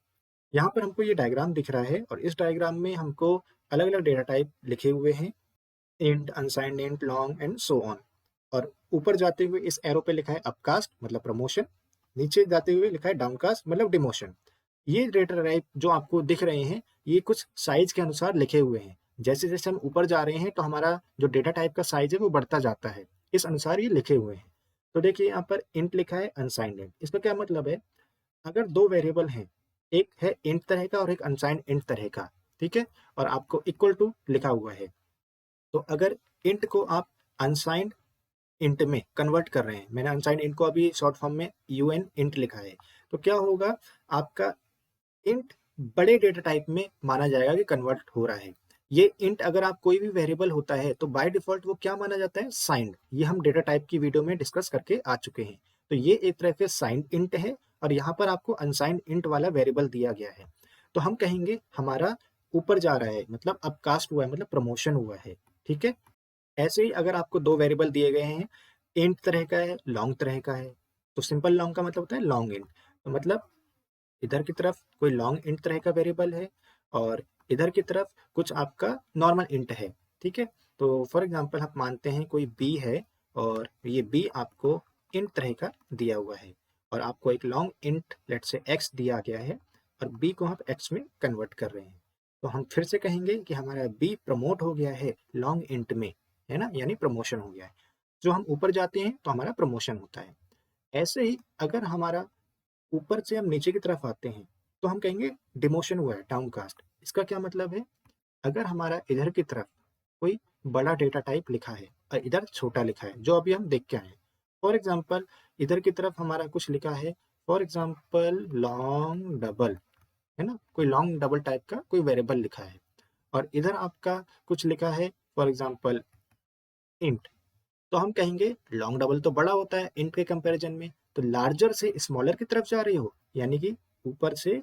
यहाँ पर हमको ये डायग्राम दिख रहा है, और इस डायग्राम में हमको अलग अलग डेटा टाइप लिखे हुए हैं, int, unsigned int, long and so on. और ऊपर जाते हुए इस एरो पे लिखा है अपकास्ट मतलब प्रमोशन, नीचे जाते हुए लिखा है डाउनकास्ट मतलब डिमोशन। ये डेटा टाइप जो आपको दिख रहे हैं, ये कुछ साइज के अनुसार लिखे हुए हैं। जैसे जैसे हम ऊपर जा रहे हैं तो हमारा जो डेटा टाइप का साइज है वो बढ़ता जाता है, इस अनुसार ये लिखे हुए हैं। तो देखिए यहाँ पर इंट लिखा है, अनसाइंड इंट, इसका क्या मतलब है, अगर दो वेरिएबल हैं, एक है इंट तरह का और एक अनसाइंड इंट तरह का, ठीक है, और आपको इक्वल टू लिखा हुआ है, तो अगर इंट को आप अनसाइंड इंट में कन्वर्ट कर रहे हैं, मैंने अनसाइंड इंट को अभी शॉर्ट फॉर्म में यूएन इंट लिखा है, तो क्या होगा, आपका इंट बड़े डेटा टाइप में माना जाएगा कि कन्वर्ट हो रहा है। ये इंट अगर आप कोई भी वेरिएबल होता है तो बाय डिफॉल्ट वो क्या माना जाता है, साइंड। ये हम डेटा टाइप की वीडियो में डिस्कस करके आ चुके हैं। तो ये एक तरह से साइंड इंट है, और यहाँ पर आपको अनसाइंड इंट वाला वेरिएबल दिया गया है, तो हम कहेंगे हमारा ऊपर जा रहा है, मतलब अपकास्ट हुआ है, मतलब प्रमोशन हुआ है। ठीक है। ऐसे ही अगर आपको दो वेरिएबल दिए गए हैं, इंट तरह का है, लॉन्ग तरह का है, तो सिंपल लॉन्ग का मतलब होता है लॉन्ग इंट, तो मतलब इधर की तरफ कोई लॉन्ग इंट तरह का वेरिएबल है, और इधर की तरफ कुछ आपका नॉर्मल इंट है। ठीक है। तो फॉर एग्जांपल हम मानते हैं कोई बी है, और ये बी आपको इंट तरह का दिया हुआ है, और आपको एक लॉन्ग इंट लेट से एक्स दिया गया है, और बी को आप एक्स में कन्वर्ट कर रहे हैं। तो हम फिर से कहेंगे कि हमारा बी प्रमोट हो गया है लॉन्ग इंट में, है ना, यानी प्रमोशन हो गया है। जो हम ऊपर जाते हैं तो हमारा प्रमोशन होता है। ऐसे ही अगर हमारा ऊपर से हम नीचे की तरफ आते हैं, तो हम कहेंगे डिमोशन हुआ है, डाउनकास्ट। इसका क्या मतलब है, अगर हमारा इधर की तरफ कोई बड़ा डेटा टाइप लिखा है और इधर छोटा लिखा है, जो अभी हम देख के आए हैं, फॉर एग्जाम्पल इधर की तरफ हमारा कुछ लिखा है, फॉर एग्जाम्पल लॉन्ग डबल, है ना, कोई लॉन्ग डबल टाइप का कोई वेरिएबल लिखा है, और इधर आपका कुछ लिखा है फॉर एग्जाम्पल इंट। तो हम कहेंगे लॉन्ग डबल तो बड़ा होता है इंट के कंपैरिजन में, तो लार्जर से स्मॉलर की तरफ जा रहे हो, यानी कि ऊपर से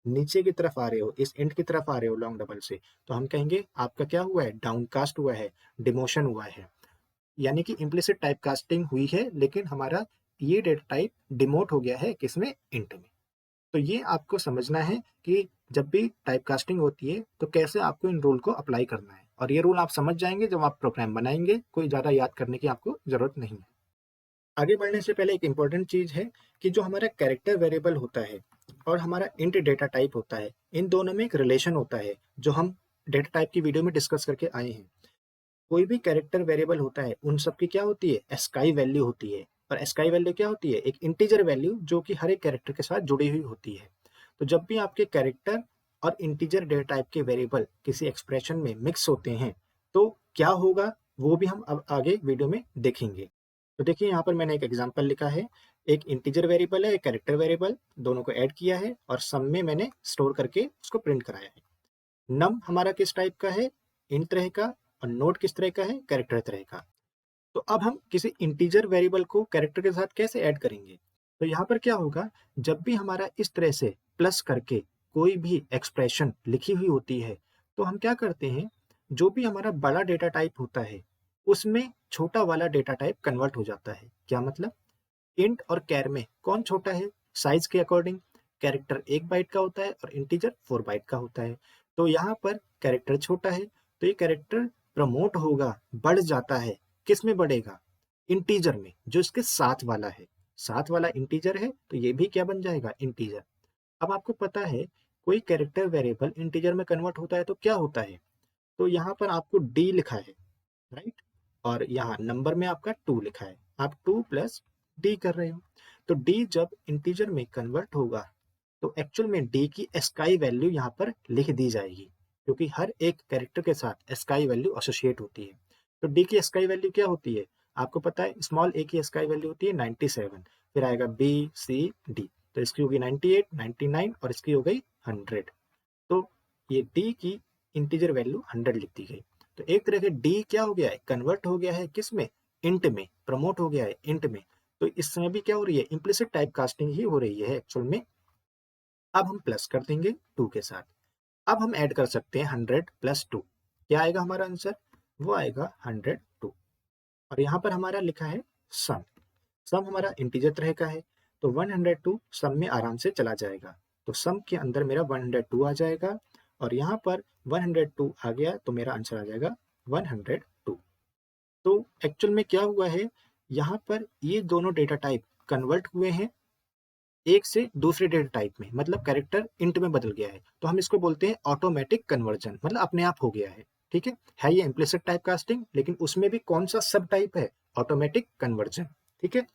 नीचे की तरफ आ रहे हो, इस इंट की तरफ आ रहे हो लॉन्ग डबल से, तो हम कहेंगे आपका क्या हुआ है, डाउनकास्ट हुआ है, डिमोशन हुआ है, यानी कि इम्प्लिसिट टाइप कास्टिंग हुई है, लेकिन हमारा ये डेटा टाइप डिमोट हो गया है किसमें, इंट में। तो ये आपको समझना है कि जब भी टाइप कास्टिंग होती है तो कैसे आपको इन रूल को अप्लाई करना है, और ये रूल आप समझ जाएंगे जब आप प्रोग्राम बनाएंगे, कोई ज़्यादा याद करने की आपको ज़रूरत नहीं है। आगे बढ़ने से पहले एक इम्पॉर्टेंट चीज़ है कि जो हमारा कैरेक्टर वेरिएबल होता है और हमारा इंट डेटा टाइप होता है, इन दोनों में एक रिलेशन होता है जो हम डेटा टाइप की वीडियो में डिस्कस करके आए हैं। कोई भी कैरेक्टर वेरिएबल होता है उन सब की क्या होती है, एस्काई वैल्यू होती है, और एस्काई वैल्यू क्या होती है, एक इंटीजर वैल्यू जो कि हर एक कैरेक्टर के साथ जुड़ी हुई होती है। तो जब भी आपके कैरेक्टर और इंटीजर डेटा टाइप के वेरिएबल किसी एक्सप्रेशन में मिक्स होते हैं तो क्या होगा, वो भी हम अब आगे वीडियो में देखेंगे। तो देखिए यहाँ पर मैंने एक एग्जांपल लिखा है, एक इंटीजर वेरिएबल है, एक कैरेक्टर वेरिएबल, दोनों को ऐड किया है और सम में मैंने स्टोर करके उसको प्रिंट कराया है। नम हमारा किस टाइप का है, इंट तरह का, और नोट किस तरह का है, कैरेक्टर तरह का। तो अब हम किसी इंटीजर वेरिएबल को कैरेक्टर के साथ कैसे ऐड करेंगे, तो यहाँ पर क्या होगा, जब भी हमारा इस तरह से प्लस करके कोई भी एक्सप्रेशन लिखी हुई होती है तो हम क्या करते हैं, जो भी हमारा बड़ा डेटा टाइप होता है उसमें छोटा वाला डेटा टाइप कन्वर्ट हो जाता है। क्या मतलब, इंट और कैर में कौन छोटा है, साइज के अकॉर्डिंग कैरेक्टर 1 बाइट का होता है और इंटीजर 4 बाइट का होता है। तो यहाँ पर कैरेक्टर छोटा है तो ये कैरेक्टर प्रमोट होगा, बढ़ जाता है, किस में बढ़ेगा, इंटीजर में, जो इसके साथ वाला है, साथ वाला इंटीजर है तो ये भी क्या बन जाएगा, इंटीजर। अब आपको पता है कोई कैरेक्टर वेरिएबल इंटीजर में कन्वर्ट होता है तो क्या होता है, तो यहाँ पर आपको डी लिखा है, राइट, और यहाँ नंबर में आपका 2 लिखा है, आप 2 प्लस डी कर रहे हो। तो डी जब इंटीजर में कन्वर्ट होगा तो एक्चुअल में डी की एस्काई वैल्यू यहाँ पर लिख दी जाएगी, क्योंकि हर एक कैरेक्टर के साथ एस्काई वैल्यू एसोसिएट होती है। तो डी की एस्काई वैल्यू क्या होती है, आपको पता है स्मॉल ए की एस्काई वैल्यू होती है 97, फिर आएगा बी सी डी, तो इसकी होगी 98, 99 और इसकी हो गई 100। तो ये डी की इंटीजर वैल्यू 100 लिख दी गई। तो एक तरह से डी क्या हो गया है, कन्वर्ट हो गया है किस में, इंट में, प्रमोट हो गया है इंट में। तो इस समय भी क्या हो रही है, इम्प्लिसिट टाइप कास्टिंग ही हो रही है एक्चुअल में। अब हम प्लस कर देंगे 2 के साथ, अब हम ऐड कर सकते हैं 100 प्लस 2, क्या आएगा हमारा आंसर, वो आएगा 102। और यहाँ पर हमारा लिखा है सम, सम हमारा इंटीजर तरह का है तो 102 सम में आराम से चला जाएगा, तो सम के अंदर मेरा 102 आ जाएगा, और यहाँ पर 102 आ गया तो मेरा आंसर आ जाएगा 102। तो एक्चुअल में क्या हुआ है, यहाँ पर ये दोनों डेटा टाइप कन्वर्ट हुए हैं एक से दूसरे डेटा टाइप में, मतलब कैरेक्टर इंट में बदल गया है, तो हम इसको बोलते हैं ऑटोमेटिक कन्वर्जन, मतलब अपने आप हो गया है। ठीक है ये इम्प्लिसिट टाइप कास्टिंग, लेकिन उसमें भी कौन सा सब टाइप है, ऑटोमेटिक कन्वर्जन। ठीक है,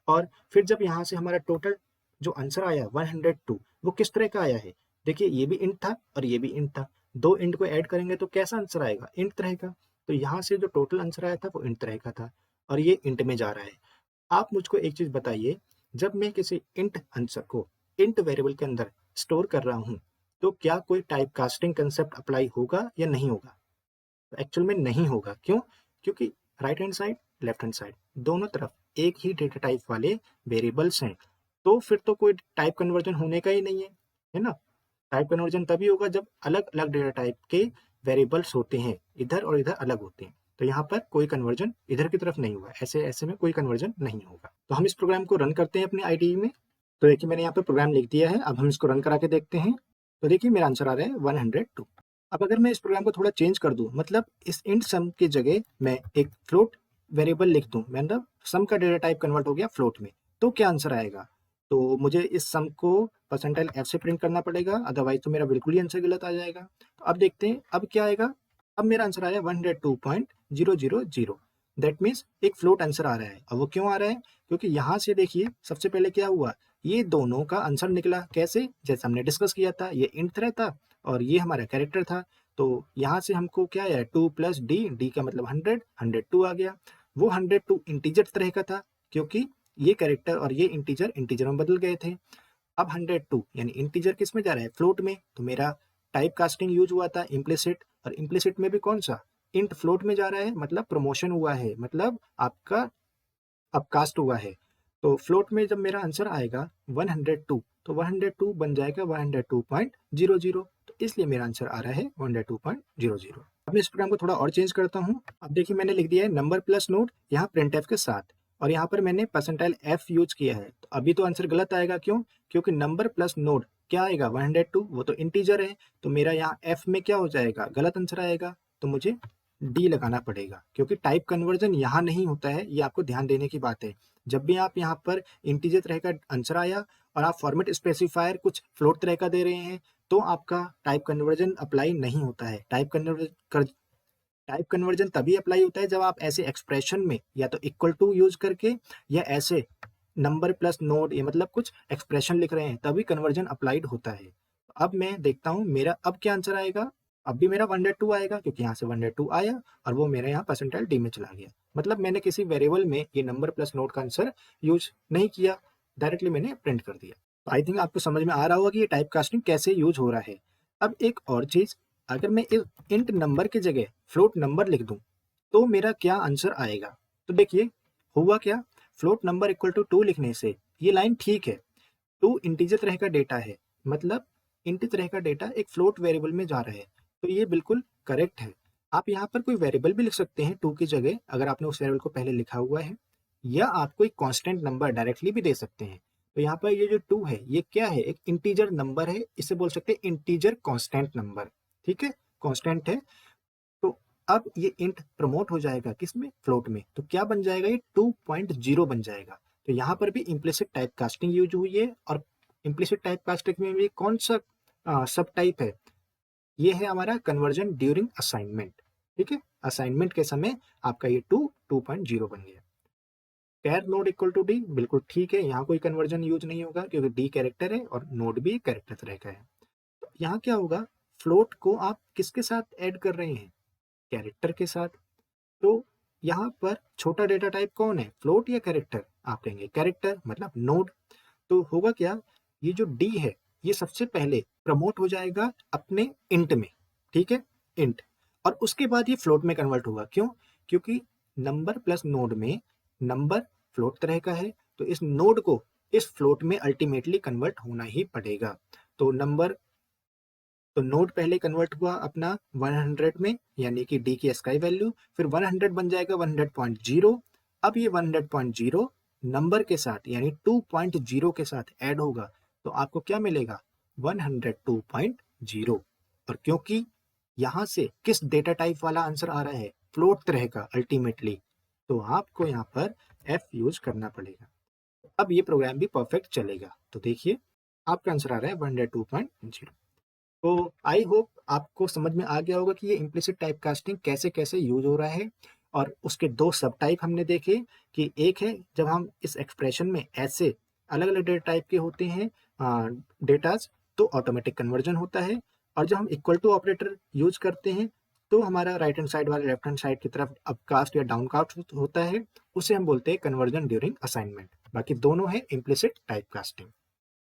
और फिर जब यहाँ से हमारा टोटल जो आंसर आया 102 वो किस तरह का आया है, देखिए ये भी इंट था और ये भी इंट था, दो इंट को ऐड करेंगे तो कैसा आंसर आएगा, इंट तरह का। तो यहाँ से जो टोटल आंसर आया था वो इंट तरह का था, और ये इंट में जा रहा है। आप मुझको एक चीज बताइए, जब मैं किसी इंट आंसर को इंट वेरिएबल के अंदर स्टोर कर रहा हूं तो क्या कोई टाइप कास्टिंग कंसेप्ट अप्लाई होगा या नहीं होगा, तो एक्चुअल में नहीं होगा। क्यों, क्योंकि right hand side left hand side दोनों तरफ एक ही डेटा टाइप वाले वेरिएबल्स हैं, तो फिर तो कोई टाइप कन्वर्जन होने का ही नहीं है ना। टाइप कन्वर्जन तभी होगा जब अलग अलग डेटा टाइप के वेरिएबल्स होते हैं, इधर और इधर अलग होते हैं। तो यहाँ पर कोई कन्वर्जन इधर की तरफ नहीं हुआ, ऐसे ऐसे में कोई कन्वर्जन नहीं होगा। तो हम इस प्रोग्राम को रन करते हैं अपनी आईडीई में। तो देखिए मैंने यहाँ पर प्रोग्राम लिख दिया है, अब हम इसको रन करा के देखते हैं। तो देखिए मेरा आंसर आ रहा है 102। अब अगर मैं इस प्रोग्राम को थोड़ा चेंज कर दूं, मतलब इस इंट सम की जगह मैं एक फ्लोट वेरिएबल लिख दूं, मतलब सम का डेटा टाइप कन्वर्ट हो गया फ्लोट में, तो क्या आंसर आएगा, तो मुझे इस सम को परसेंटाइल एफ से प्रिंट करना पड़ेगा, अदरवाइज तो मेरा बिल्कुल ही आंसर गलत आ जाएगा। तो अब देखते हैं अब क्या आएगा, अब मेरा आंसर आया 102.000, दैट मीन्स एक फ्लोट आंसर आ रहा है। अब वो क्यों आ रहा है, क्योंकि यहाँ से देखिए सबसे पहले क्या हुआ, ये दोनों का आंसर निकला कैसे, जैसे हमने डिस्कस किया था, ये इंट तरह था और ये हमारा कैरेक्टर था। तो यहाँ से हमको क्या आया, 2 प्लस डी, डी का मतलब 100, 102 आ गया। वो 102 इंटीजर तरह का था क्योंकि ये कैरेक्टर और ये इंटीजर इंटीजर में बदल गए थे। अब 102 यानी इंटीजर किस में जा रहा है, फ्लोट में, तो मेरा टाइप कास्टिंग यूज हुआ था इम्प्लिसिट, और इम्प्लिसिट में भी कौन सा, इंट फ्लोट में जा रहा है, मतलब प्रमोशन हुआ है, मतलब आपका अपकास्ट हुआ है। तो फ्लोट में जब मेरा आंसर आएगा 102, तो 102 बन जाएगा 102.00, तो इसलिए मेरा आंसर आ रहा है 102.00। अब मैं इस प्रोग्राम को थोड़ा और चेंज करता हूँ। अब देखिए मैंने लिख दिया है नंबर प्लस नोड यहाँ प्रिंटफ के साथ, और यहाँ पर मैंने परसेंटाइल एफ यूज किया है। तो अभी तो आंसर गलत आएगा, क्यों, क्योंकि नंबर प्लस नोड क्या आएगा 102, वो तो इंटीजर है, तो मेरा यहाँ एफ में क्या हो जाएगा, गलत आंसर आएगा, तो मुझे डी लगाना पड़ेगा, क्योंकि टाइप कन्वर्जन यहाँ नहीं होता है, ये आपको ध्यान देने की बात है। जब भी आप यहाँ पर इंटीजर तरह का आंसर आया और आप फॉर्मेट स्पेसिफायर कुछ फ्लोट तरह का दे रहे हैं, तो आपका टाइप कन्वर्जन अप्लाई नहीं होता है। टाइप कन्वर्जन तभी अप्लाई होता है जब आप ऐसे एक्सप्रेशन में या तो इक्वल टू यूज करके या ऐसे नंबर प्लस नोड, ये मतलब कुछ एक्सप्रेशन लिख रहे हैं, तभी कन्वर्जन अप्लाइड होता है। अब मैं देखता हूँ मेरा अब क्या आंसर आएगा। अब भी मेरा 102 आएगा, क्योंकि यहाँ से 102 आया और वो मेरे यहाँ परसेंटाइल डी में चला गया। मतलब मैंने किसी वेरिएबल में ये नंबर प्लस नोड का आंसर यूज नहीं किया, डायरेक्टली मैंने प्रिंट कर दिया। तो आई थिंक आपको समझ में आ रहा होगा कि ये टाइप कास्टिंग कैसे यूज हो रहा है। अब एक और चीज, अगर मैं इस इंट नंबर की जगह फ्लोट नंबर लिख दूं, तो मेरा क्या आंसर आएगा। तो देखिए हुआ क्या, फ्लोट नंबर इक्वल टू 2 लिखने से ये लाइन ठीक है, 2 इंटीजर तरह का डेटा है, मतलब इंट तरह का डेटा एक फ्लोट वेरिएबल में जा रहा है, तो ये बिल्कुल करेक्ट है। आप यहाँ पर कोई वेरिएबल भी लिख सकते हैं 2 की जगह, अगर आपने उस वेरिएबल को पहले लिखा हुआ है, या आप कोई कांस्टेंट नंबर डायरेक्टली भी दे सकते हैं। तो यहाँ पर ये जो 2 है ये क्या है, एक इंटीजर नंबर है, इसे बोल सकते हैं इंटीजर कांस्टेंट नंबर, ठीक है, कांस्टेंट है। तो अब ये इंट प्रमोट हो जाएगा किसमें, फ्लोट में, तो क्या बन जाएगा, ये 2.0 बन जाएगा। तो यहाँ पर भी इम्प्लिसिट टाइप कास्टिंग यूज हुई है, और इम्प्लिसिट टाइप कास्टिंग में भी कौन सा सब टाइप है, ये है हमारा कन्वर्जन ड्यूरिंग असाइनमेंट, ठीक है, असाइनमेंट के समय आपका ये 2.0 बन गया। कैर नोड इक्वल टू डी, बिल्कुल ठीक है, यहाँ कोई कन्वर्जन यूज नहीं होगा, क्योंकि डी कैरेक्टर है और नोड भी कैरेक्टर तरह का है। तो यहाँ क्या होगा, फ्लोट को आप किसके साथ ऐड कर रहे हैं, कैरेक्टर के साथ। तो यहाँ पर छोटा डेटा टाइप कौन है, फ्लोट या कैरेक्टर, आप कहेंगे कैरेक्टर, मतलब नोड। तो होगा क्या, ये जो डी है ये सबसे पहले प्रमोट हो जाएगा अपने इंट में, ठीक है, इंट, और उसके बाद ये फ्लोट में कन्वर्ट होगा, क्यों, क्योंकि नंबर प्लस नोड में नंबर फ्लोट तरह का है, तो इस नोड को इस फ्लोट में अल्टीमेटली कन्वर्ट होना ही पड़ेगा। तो नंबर, तो नोड पहले कन्वर्ट हुआ अपना 100 में, यानी कि डी की स्काई वैल्यू, फिर 100 बन जाएगा 100.0। अब ये 100.0 नंबर के साथ यानी 2.0 के साथ ऐड होगा, तो आपको क्या मिलेगा, 102.0। और क्योंकि यहाँ से किस डेटा टाइप वाला आंसर आ रहा है, फ्लोट तरह का अल्टीमेटली, तो आपको यहाँ पर एफ यूज करना पड़ेगा। अब ये प्रोग्राम भी परफेक्ट चलेगा। तो देखिए आपका आंसर आ रहा है 102.0। तो आई होप आपको समझ में आ गया होगा कि ये इम्प्लिसिट टाइप कास्टिंग कैसे कैसे यूज हो रहा है। और उसके दो सब टाइप हमने देखे, कि एक है जब हम इस एक्सप्रेशन में ऐसे अलग अलग डेटा टाइप के होते हैं डेटाज, तो ऑटोमेटिक कन्वर्जन होता है। और जब हम इक्वल टू ऑपरेटर यूज करते हैं, तो हमारा राइट हैंड साइड वाले लेफ्ट हैंड साइड की तरफ अपकास्ट या डाउनकास्ट होता है, उसे हम बोलते हैं कन्वर्जन ड्यूरिंग असाइनमेंट। बाकी दोनों है इम्प्लिसिट टाइप कास्टिंग।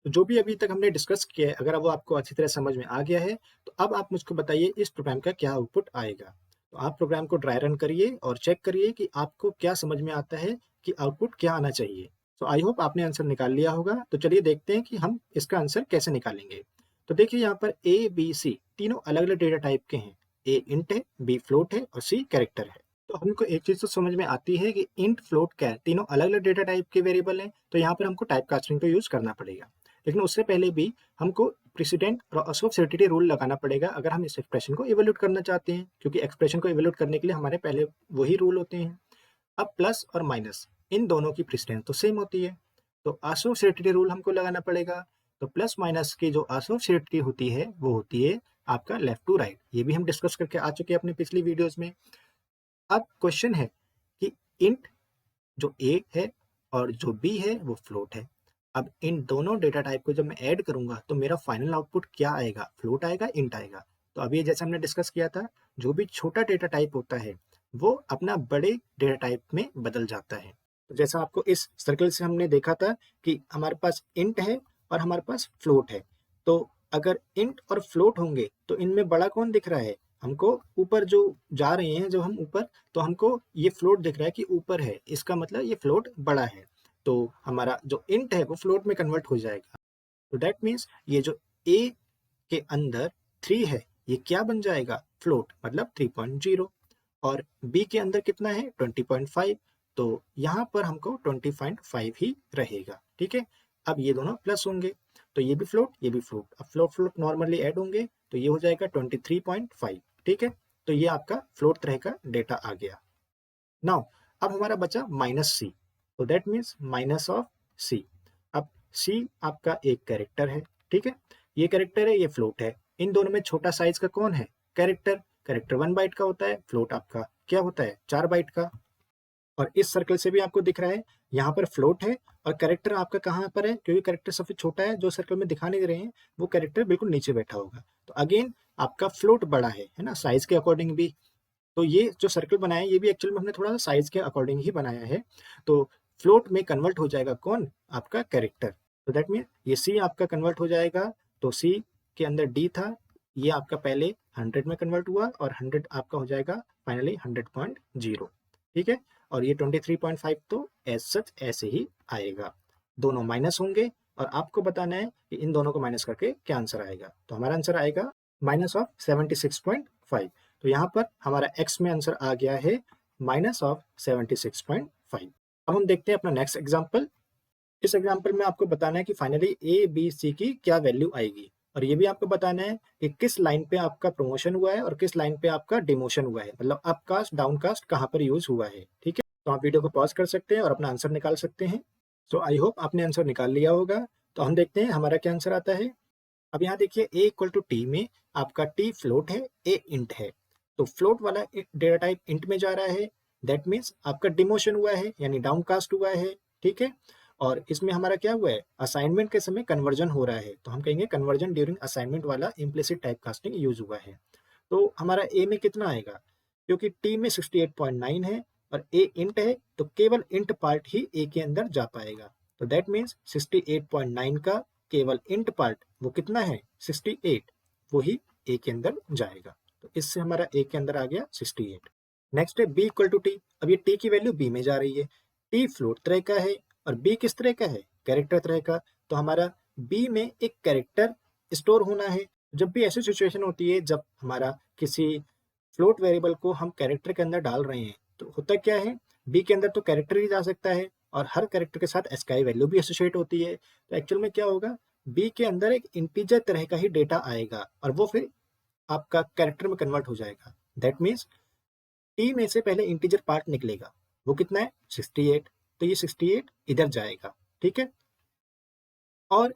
तो जो भी अभी तक हमने डिस्कस किया है, अगर वो आपको अच्छी तरह समझ में आ गया है, तो अब आप मुझको बताइए इस प्रोग्राम का क्या आउटपुट आएगा। तो आप प्रोग्राम को ड्राई रन करिए और चेक करिए कि आपको क्या समझ में आता है, कि आउटपुट क्या आना चाहिए। तो आई होप आपने आंसर निकाल लिया होगा। तो चलिए देखते हैं कि हम इसका आंसर कैसे निकालेंगे। तो देखिए यहाँ पर ए बी सी तीनों अलग अलग डेटा टाइप के हैं। ए इंट है, बी फ्लोट है और सी कैरेक्टर है। तो हमको एक चीज तो समझ में आती है कि इंट फ्लोट कैर तीनों अलग अलग डेटा टाइप के वेरिएबल हैं, तो यहाँ पर हमको टाइप कास्टिंग को यूज करना पड़ेगा। लेकिन उससे पहले भी हमको प्रेसिडेंट और एसोसिएटिविटी रूल लगाना पड़ेगा, अगर हम इस एक्सप्रेशन को इवैल्यूएट करना चाहते हैं, क्योंकि एक्सप्रेशन को इवैल्यूएट करने के लिए हमारे पहले वही रूल होते हैं। अब प्लस और माइनस इन दोनों की प्रेसिडेंस तो सेम होती है, तो एसोसिएटिविटी रूल हमको लगाना पड़ेगा। तो प्लस माइनस की जो एसोसिएटिविटी होती है वो होती है आपका लेफ्ट टू राइट, ये भी हम डिस्कस करके आ चुके हैं अपने पिछली वीडियोस में। अब क्वेश्चन है कि इंट जो ए है और जो बी है वो फ्लोट है। अब इन दोनों डेटा टाइप को जब मैं ऐड करूंगा, तो मेरा फाइनल आउटपुट क्या आएगा, फ्लोट आएगा, इंट आएगा। तो अभी जैसे हमने डिस्कस किया था, जो भी छोटा डेटा टाइप होता है वो अपना बड़े डेटा टाइप में बदल जाता है। तो जैसा आपको इस सर्कल से हमने देखा था कि हमारे पास इंट है और हमारे पास फ्लोट है। तो अगर इंट और फ्लोट होंगे तो इनमें बड़ा कौन दिख रहा है? हमको ऊपर जो जा रहे हैं, जब हम ऊपर, तो हमको ये फ्लोट दिख रहा है कि ऊपर है, इसका मतलब ये फ्लोट बड़ा है। तो हमारा जो इंट है वो फ्लोट में कन्वर्ट हो जाएगा। तो दैट मीन्स ये जो ए के अंदर 3 है, ये क्या बन जाएगा? फ्लोट, मतलब 3.0। और बी के अंदर कितना है? 20.5। तो यहाँ पर हमको 20.5 ही रहेगा। ठीक है, अब ये दोनों प्लस होंगे तो ये भी फ्लोट, ये भी फ्लोट। अब फ्लोट फ्लोट नॉर्मली ऐड होंगे तो ये हो जाएगा 23.5। ठीक है, तो ये आपका फ्लोट तरह का डेटा आ गया। नाउ अब हमारा बचा माइनस सी। तो दैट मीन्स माइनस ऑफ सी। अब सी आपका एक कैरेक्टर है। ठीक है, ये कैरेक्टर है, ये फ्लोट है। इन दोनों में छोटा साइज का कौन है? कैरेक्टर। कैरेक्टर 1 बाइट का होता है, फ्लोट आपका क्या होता है? 4 बाइट का। और इस सर्कल से भी आपको दिख रहा है, यहाँ पर फ्लोट है और कैरेक्टर आपका कहाँ पर है? क्योंकि कैरेक्टर सबसे छोटा है, जो सर्कल में दिखा नहीं दे रहे हैं वो कैरेक्टर बिल्कुल नीचे बैठा होगा। तो अगेन आपका फ्लोट बड़ा है ना, साइज के अकॉर्डिंग भी। तो ये जो सर्कल बनाया है ये भी एक्चुअल में हमने थोड़ा सा साइज के अकॉर्डिंग ही बनाया है। तो फ्लोट में कन्वर्ट हो जाएगा कौन? आपका कैरेक्टर। तो दैट मीन ये सी आपका कन्वर्ट हो जाएगा। तो सी के अंदर डी था, ये आपका पहले 100 में कन्वर्ट हुआ और 100 आपका हो जाएगा फाइनली 100.0। ठीक है, और ये 23.5 तो एज सच ऐसे ही आएगा। दोनों माइनस होंगे और आपको बताना है कि इन दोनों को माइनस करके क्या आंसर आएगा। तो हमारा आंसर आएगा माइनस ऑफ 76.5। तो यहाँ पर हमारा x में आंसर आ गया है माइनस ऑफ 76.5। अब हम देखते हैं अपना नेक्स्ट एग्जाम्पल। इस एग्जाम्पल में आपको बताना है कि फाइनली ए बी सी की क्या वैल्यू आएगी, और ये भी आपको बताना है कि किस लाइन पे आपका प्रमोशन हुआ है और किस लाइन पे आपका डिमोशन हुआ है, मतलब अपकास्ट डाउनकास्ट कहाँ पर यूज हुआ है। ठीक है, तो आप वीडियो को पॉज कर सकते हैं और अपना आंसर निकाल सकते हैं। सो आई होप आपने आंसर निकाल लिया होगा। तो हम देखते हैं हमारा क्या आंसर आता है। अब यहाँ देखिए a इक्वल टू टी में आपका t फ्लोट है, a इंट है। तो फ्लोट वाला डेटा टाइप इंट में जा रहा है, दैट मीन्स आपका डिमोशन हुआ है यानी डाउनकास्ट हुआ है। ठीक है, और इसमें हमारा क्या हुआ है? असाइनमेंट के समय कन्वर्जन हो रहा है, तो हम कहेंगे कन्वर्जन ड्यूरिंग असाइनमेंट वाला इम्प्लिसिट टाइप कास्टिंग यूज हुआ है। तो हमारा a में कितना आएगा? क्योंकि t में 68.9 है और a इंट है तो केवल इंट पार्ट ही a के अंदर जा पाएगा। तो दैट मीन्स 68.9 का केवल इंट पार्ट वो कितना है? 68, वो ही a के अंदर जाएगा। तो इससे हमारा a के अंदर आ गया 68। नेक्स्ट है b इक्वल टू टी। अब ये t की वैल्यू b में जा रही है। t फ्लोट तरह का है और b किस तरह का है? कैरेक्टर तरह का। तो हमारा b में एक कैरेक्टर स्टोर होना है। जब भी ऐसी सिचुएशन होती है जब हमारा किसी फ्लोट वेरिएबल को हम कैरेक्टर के अंदर डाल रहे हैं, तो होता क्या है? बी के अंदर तो कैरेक्टर ही जा सकता है और हर कैरेक्टर के साथ एसकाई वैल्यू भी एसोसिएट होती है। तो एक्चुअल में क्या होगा? बी के अंदर एक इंटीजर तरह का ही डेटा आएगा और वो फिर आपका कैरेक्टर में कन्वर्ट हो जाएगा। दैट मीन्स टी में से पहले इंटीजर पार्ट निकलेगा, वो कितना है? 68। तो ये 68 इधर जाएगा। ठीक है, और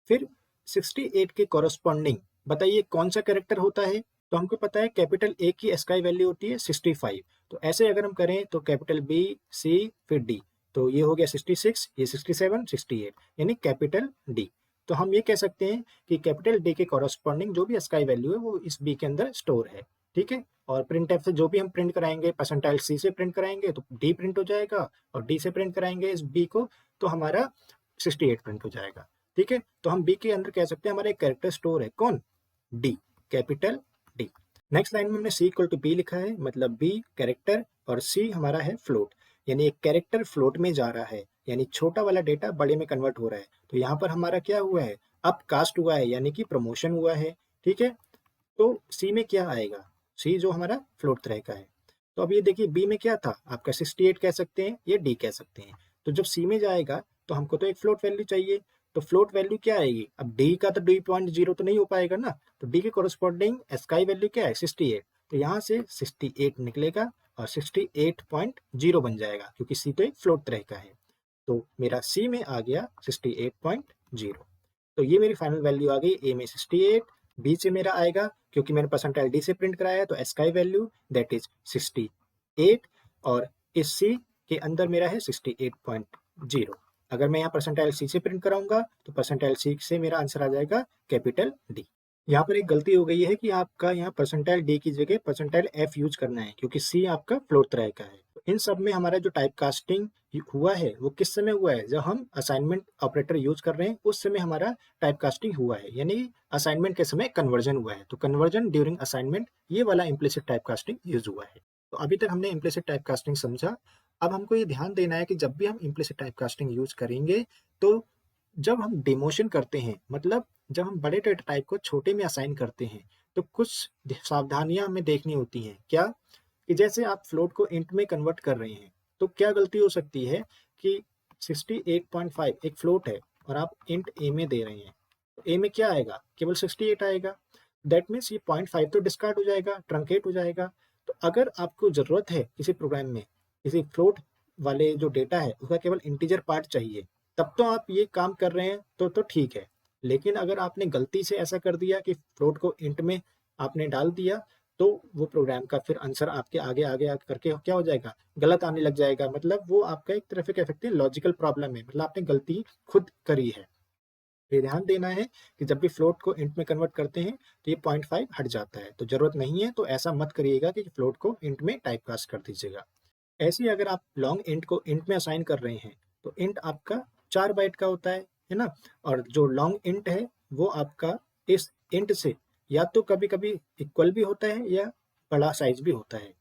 फिर 68 के कॉरस्पॉन्डिंग बताइए कौन सा कैरेक्टर होता है? तो हमको पता है कैपिटल ए की एसकाई वैल्यू होती है 65। तो ऐसे अगर हम करें तो कैपिटल बी, सी, फिर डी, तो ये हो गया 66, ये 67, 68, यानी कैपिटल डी। तो हम ये कह सकते हैं कि कैपिटल डी के कॉरस्पॉन्डिंग जो भी एसकाई वैल्यू है वो इस बी के अंदर स्टोर है। ठीक है, और प्रिंट एफ से जो भी हम प्रिंट कराएंगे, परसेंटाइल सी से प्रिंट कराएंगे तो डी प्रिंट हो जाएगा, और डी से प्रिंट कराएंगे इस बी को तो हमारा 68 प्रिंट हो जाएगा। ठीक है, तो हम बी के अंदर कह सकते हैं हमारा एक कैरेक्टर स्टोर है, कौन? D, capital D. Next line में हमने सी इक्वल टू बी लिखा है, मतलब बी कैरेक्टर और सी हमारा है फ्लोट, यानी एक कैरेक्टर फ्लोट में जा रहा है, यानी छोटा वाला डेटा बड़े में कन्वर्ट हो रहा है। तो यहाँ पर हमारा क्या हुआ है? अपकास्ट हुआ है, यानी कि प्रमोशन हुआ है। ठीक है, तो सी में क्या आएगा? सी जो हमारा फ्लोट तरह का है। तो अब ये देखिए बी में क्या था? आपका 68 कह सकते हैं, ये डी कह सकते हैं। तो जब सी में जाएगा तो हमको तो एक फ्लोट वैल्यू चाहिए। तो फ्लोट वैल्यू क्या आएगी? अब डी का तो डी.0 तो नहीं हो पाएगा ना, तो डी के कोरस्पॉन्डिंग एसकाई वैल्यू क्या है? 68। तो यहाँ से 68 निकलेगा और 68.0 बन जाएगा, क्योंकि सी तो एक फ्लोट तरह का है। तो मेरा सी में आ गया 68.0। तो ये मेरी फाइनल वैल्यू आ गई। ए में 68, बी से मेरा आएगा क्योंकि मैंने परसेंटाइल डी से प्रिंट कराया है तो एसकाई वैल्यू दैट इज 68, और इस सी के अंदर मेरा है 68.0। अगर मैं यहाँ परसेंटाइल सी से प्रिंट कराऊंगा तो परसेंटाइल सी से मेरा आंसर आ जाएगा कैपिटल डी। यहाँ पर एक गलती हो गई है कि आपका यहाँ परसेंटाइल डी की जगह परसेंटाइल एफ यूज करना है, क्योंकि सी आपका फ्लोट तरह का है। इन सब में हमारा जो टाइप कास्टिंग हुआ है वो किस समय हुआ है, जब हम असाइनमेंट ऑपरेटर यूज कर रहे हैं उस समय हमारा टाइप कास्टिंग हुआ है, यानी असाइनमेंट के समय कन्वर्जन हुआ है। तो कन्वर्जन ड्यूरिंग असाइनमेंट, ये वाला इम्प्लिसिट टाइप कास्टिंग यूज हुआ है। तो अभी तक हमने इम्प्लिसिट टाइप कास्टिंग समझा। अब हमको ये ध्यान देना है कि जब भी हम इम्प्लिसिट टाइप कास्टिंग यूज करेंगे, तो जब हम डिमोशन करते हैं, मतलब जब हम बड़े डेटा टाइप को छोटे में असाइन करते हैं, तो कुछ सावधानियां हमें देखनी होती हैं। क्या? कि जैसे आप फ्लोट को इंट में कन्वर्ट कर रहे हैं, तो क्या गलती हो सकती है कि 68.5 एक फ्लोट है और आप इंट ए में दे रहे हैं, तो ए में क्या आएगा? केवल 68 आएगा। दैट मीन्स ये 0.5 तो डिस्कार्ड हो जाएगा, ट्रंकेट हो जाएगा। तो अगर आपको जरूरत है किसी प्रोग्राम में किसी फ्लोट वाले जो डेटा है उसका केवल इंटीजर पार्ट चाहिए, तब तो आप ये काम कर रहे हैं तो ठीक है। लेकिन अगर आपने गलती से ऐसा कर दिया कि फ्लोट को इंट में आपने डाल दिया, तो वो प्रोग्राम का फिर आंसर आपके आगे आगे करके क्या हो जाएगा? गलत आने लग जाएगा। मतलब वो आपका एक तरह से कह सकते हैं लॉजिकल प्रॉब्लम है, मतलब आपने गलती खुद करी है। ये ध्यान देना है कि जब भी फ्लोट को इंट में कन्वर्ट करते हैं तो ये 0.5 हट जाता है, तो जरूरत नहीं है। तो ऐसा मत करिएगा कि फ्लोट को इंट में टाइप कास्ट कर दीजिएगा। ऐसे ही अगर आप लॉन्ग इंट को इंट में असाइन कर रहे हैं, तो इंट आपका 4 बाइट का होता है ना? और जो लॉन्ग इंट है वो आपका इस इंट से या तो कभी कभी इक्वल भी होता है या बड़ा साइज भी होता है।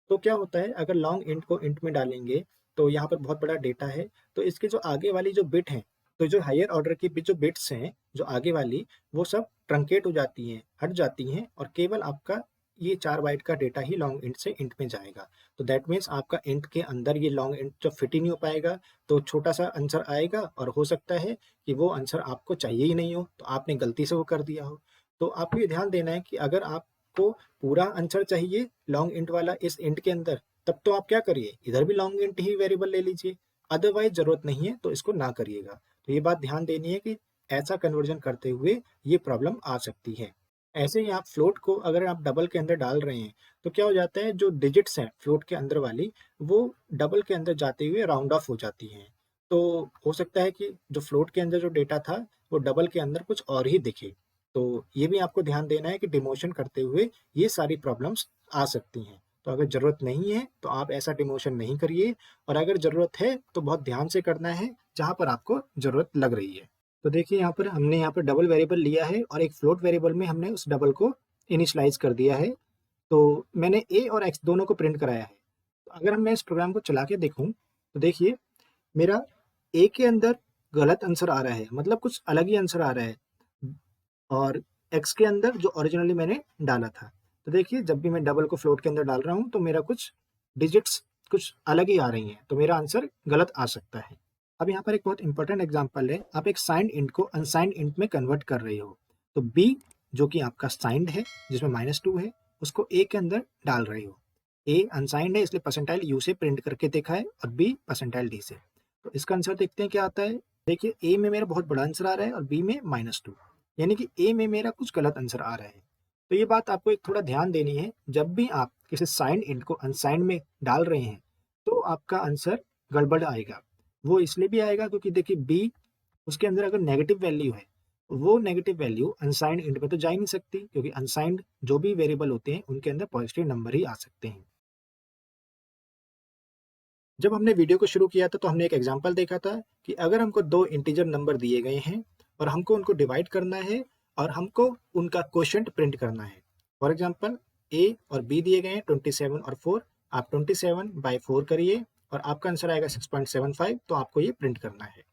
तो क्या होता है, अगर लॉन्ग इंट को इंट में डालेंगे तो यहाँ पर बहुत बड़ा डेटा है, तो इसके जो आगे वाली जो बिट है, तो जो हायर ऑर्डर की जो बिट्स हैं जो आगे वाली, वो सब ट्रंकेट हो जाती हैं, हट जाती हैं, और केवल आपका ये 4 बाइट का डेटा ही लॉन्ग इंट से इंट में जाएगा। तो दैट मीन्स आपका इंट के अंदर ये लॉन्ग इंट जब फिट ही नहीं हो पाएगा, तो छोटा सा आंसर आएगा, और हो सकता है कि वो आंसर आपको चाहिए ही नहीं हो, तो आपने गलती से वो कर दिया हो। तो आपको ये ध्यान देना है कि अगर आपको पूरा आंसर चाहिए लॉन्ग इंट वाला इस इंट के अंदर, तब तो आप क्या करिए, इधर भी लॉन्ग इंट ही वेरिएबल ले लीजिए। अदरवाइज जरूरत नहीं है तो इसको ना करिएगा। तो ये बात ध्यान देनी है कि ऐसा कन्वर्जन करते हुए ये प्रॉब्लम आ सकती है। ऐसे ही आप फ्लोट को अगर आप डबल के अंदर डाल रहे हैं, तो क्या हो जाता है, जो डिजिट्स हैं फ्लोट के अंदर वाली, वो डबल के अंदर जाते हुए राउंड ऑफ हो जाती हैं। तो हो सकता है कि जो फ्लोट के अंदर जो डेटा था वो डबल के अंदर कुछ और ही दिखे। तो ये भी आपको ध्यान देना है कि डिमोशन करते हुए ये सारी प्रॉब्लम्स आ सकती हैं। तो अगर ज़रूरत नहीं है तो आप ऐसा डिमोशन नहीं करिए, और अगर ज़रूरत है तो बहुत ध्यान से करना है जहाँ पर आपको ज़रूरत लग रही है। तो देखिए यहाँ पर हमने यहाँ पर डबल वेरिएबल लिया है और एक फ्लोट वेरिएबल में हमने उस डबल को इनिशियलाइज कर दिया है। तो मैंने ए और एक्स दोनों को प्रिंट कराया है। तो अगर मैं इस प्रोग्राम को चला के देखूँ, तो देखिए मेरा ए के अंदर गलत आंसर आ रहा है, मतलब कुछ अलग ही आंसर आ रहा है, और एक्स के अंदर जो ओरिजिनली मैंने डाला था। तो देखिए जब भी मैं डबल को फ्लोट के अंदर डाल रहा हूँ तो मेरा कुछ डिजिट्स कुछ अलग ही आ रही हैं, तो मेरा आंसर गलत आ सकता है। अब यहाँ पर एक बहुत इंपॉर्टेंट एग्जांपल है, आप एक साइंड इंट को अनसाइंड इंट में कन्वर्ट कर रहे हो। तो बी जो कि आपका साइंड है जिसमें -2 है, उसको ए के अंदर डाल रहे हो। ए अनसाइंड है इसलिए परसेंटाइल यू से प्रिंट करके देखा है और बी परसेंटाइल डी से। तो इसका आंसर देखते हैं क्या आता है। देखिए ए में मेरा बहुत बड़ा आंसर आ रहा है और बी में -2, यानी कि ए में मेरा कुछ गलत आंसर आ रहा है। तो ये बात आपको एक थोड़ा ध्यान देनी है, जब भी आप किसी साइंड इंट को अनसाइंड में डाल रहे हैं तो आपका आंसर गड़बड़ आएगा। वो इसलिए भी आएगा क्योंकि देखिए बी, उसके अंदर अगर नेगेटिव वैल्यू है, वो नेगेटिव वैल्यू अनसाइंड इंट में तो जा ही नहीं सकती, क्योंकि अनसाइंड जो भी वेरिएबल होते हैं उनके अंदर पॉजिटिव नंबर ही आ सकते हैं। जब हमने वीडियो को शुरू किया था तो हमने एक एग्जांपल देखा था कि अगर हमको दो इंटीजर नंबर दिए गए हैं और हमको उनको डिवाइड करना है और हमको उनका क्वोशिएंट प्रिंट करना है। फॉर एग्जांपल ए और बी दिए गए हैं 27 और 4। आप 27/4 करिए और आपका आंसर आएगा 6.75, तो आपको ये प्रिंट करना है।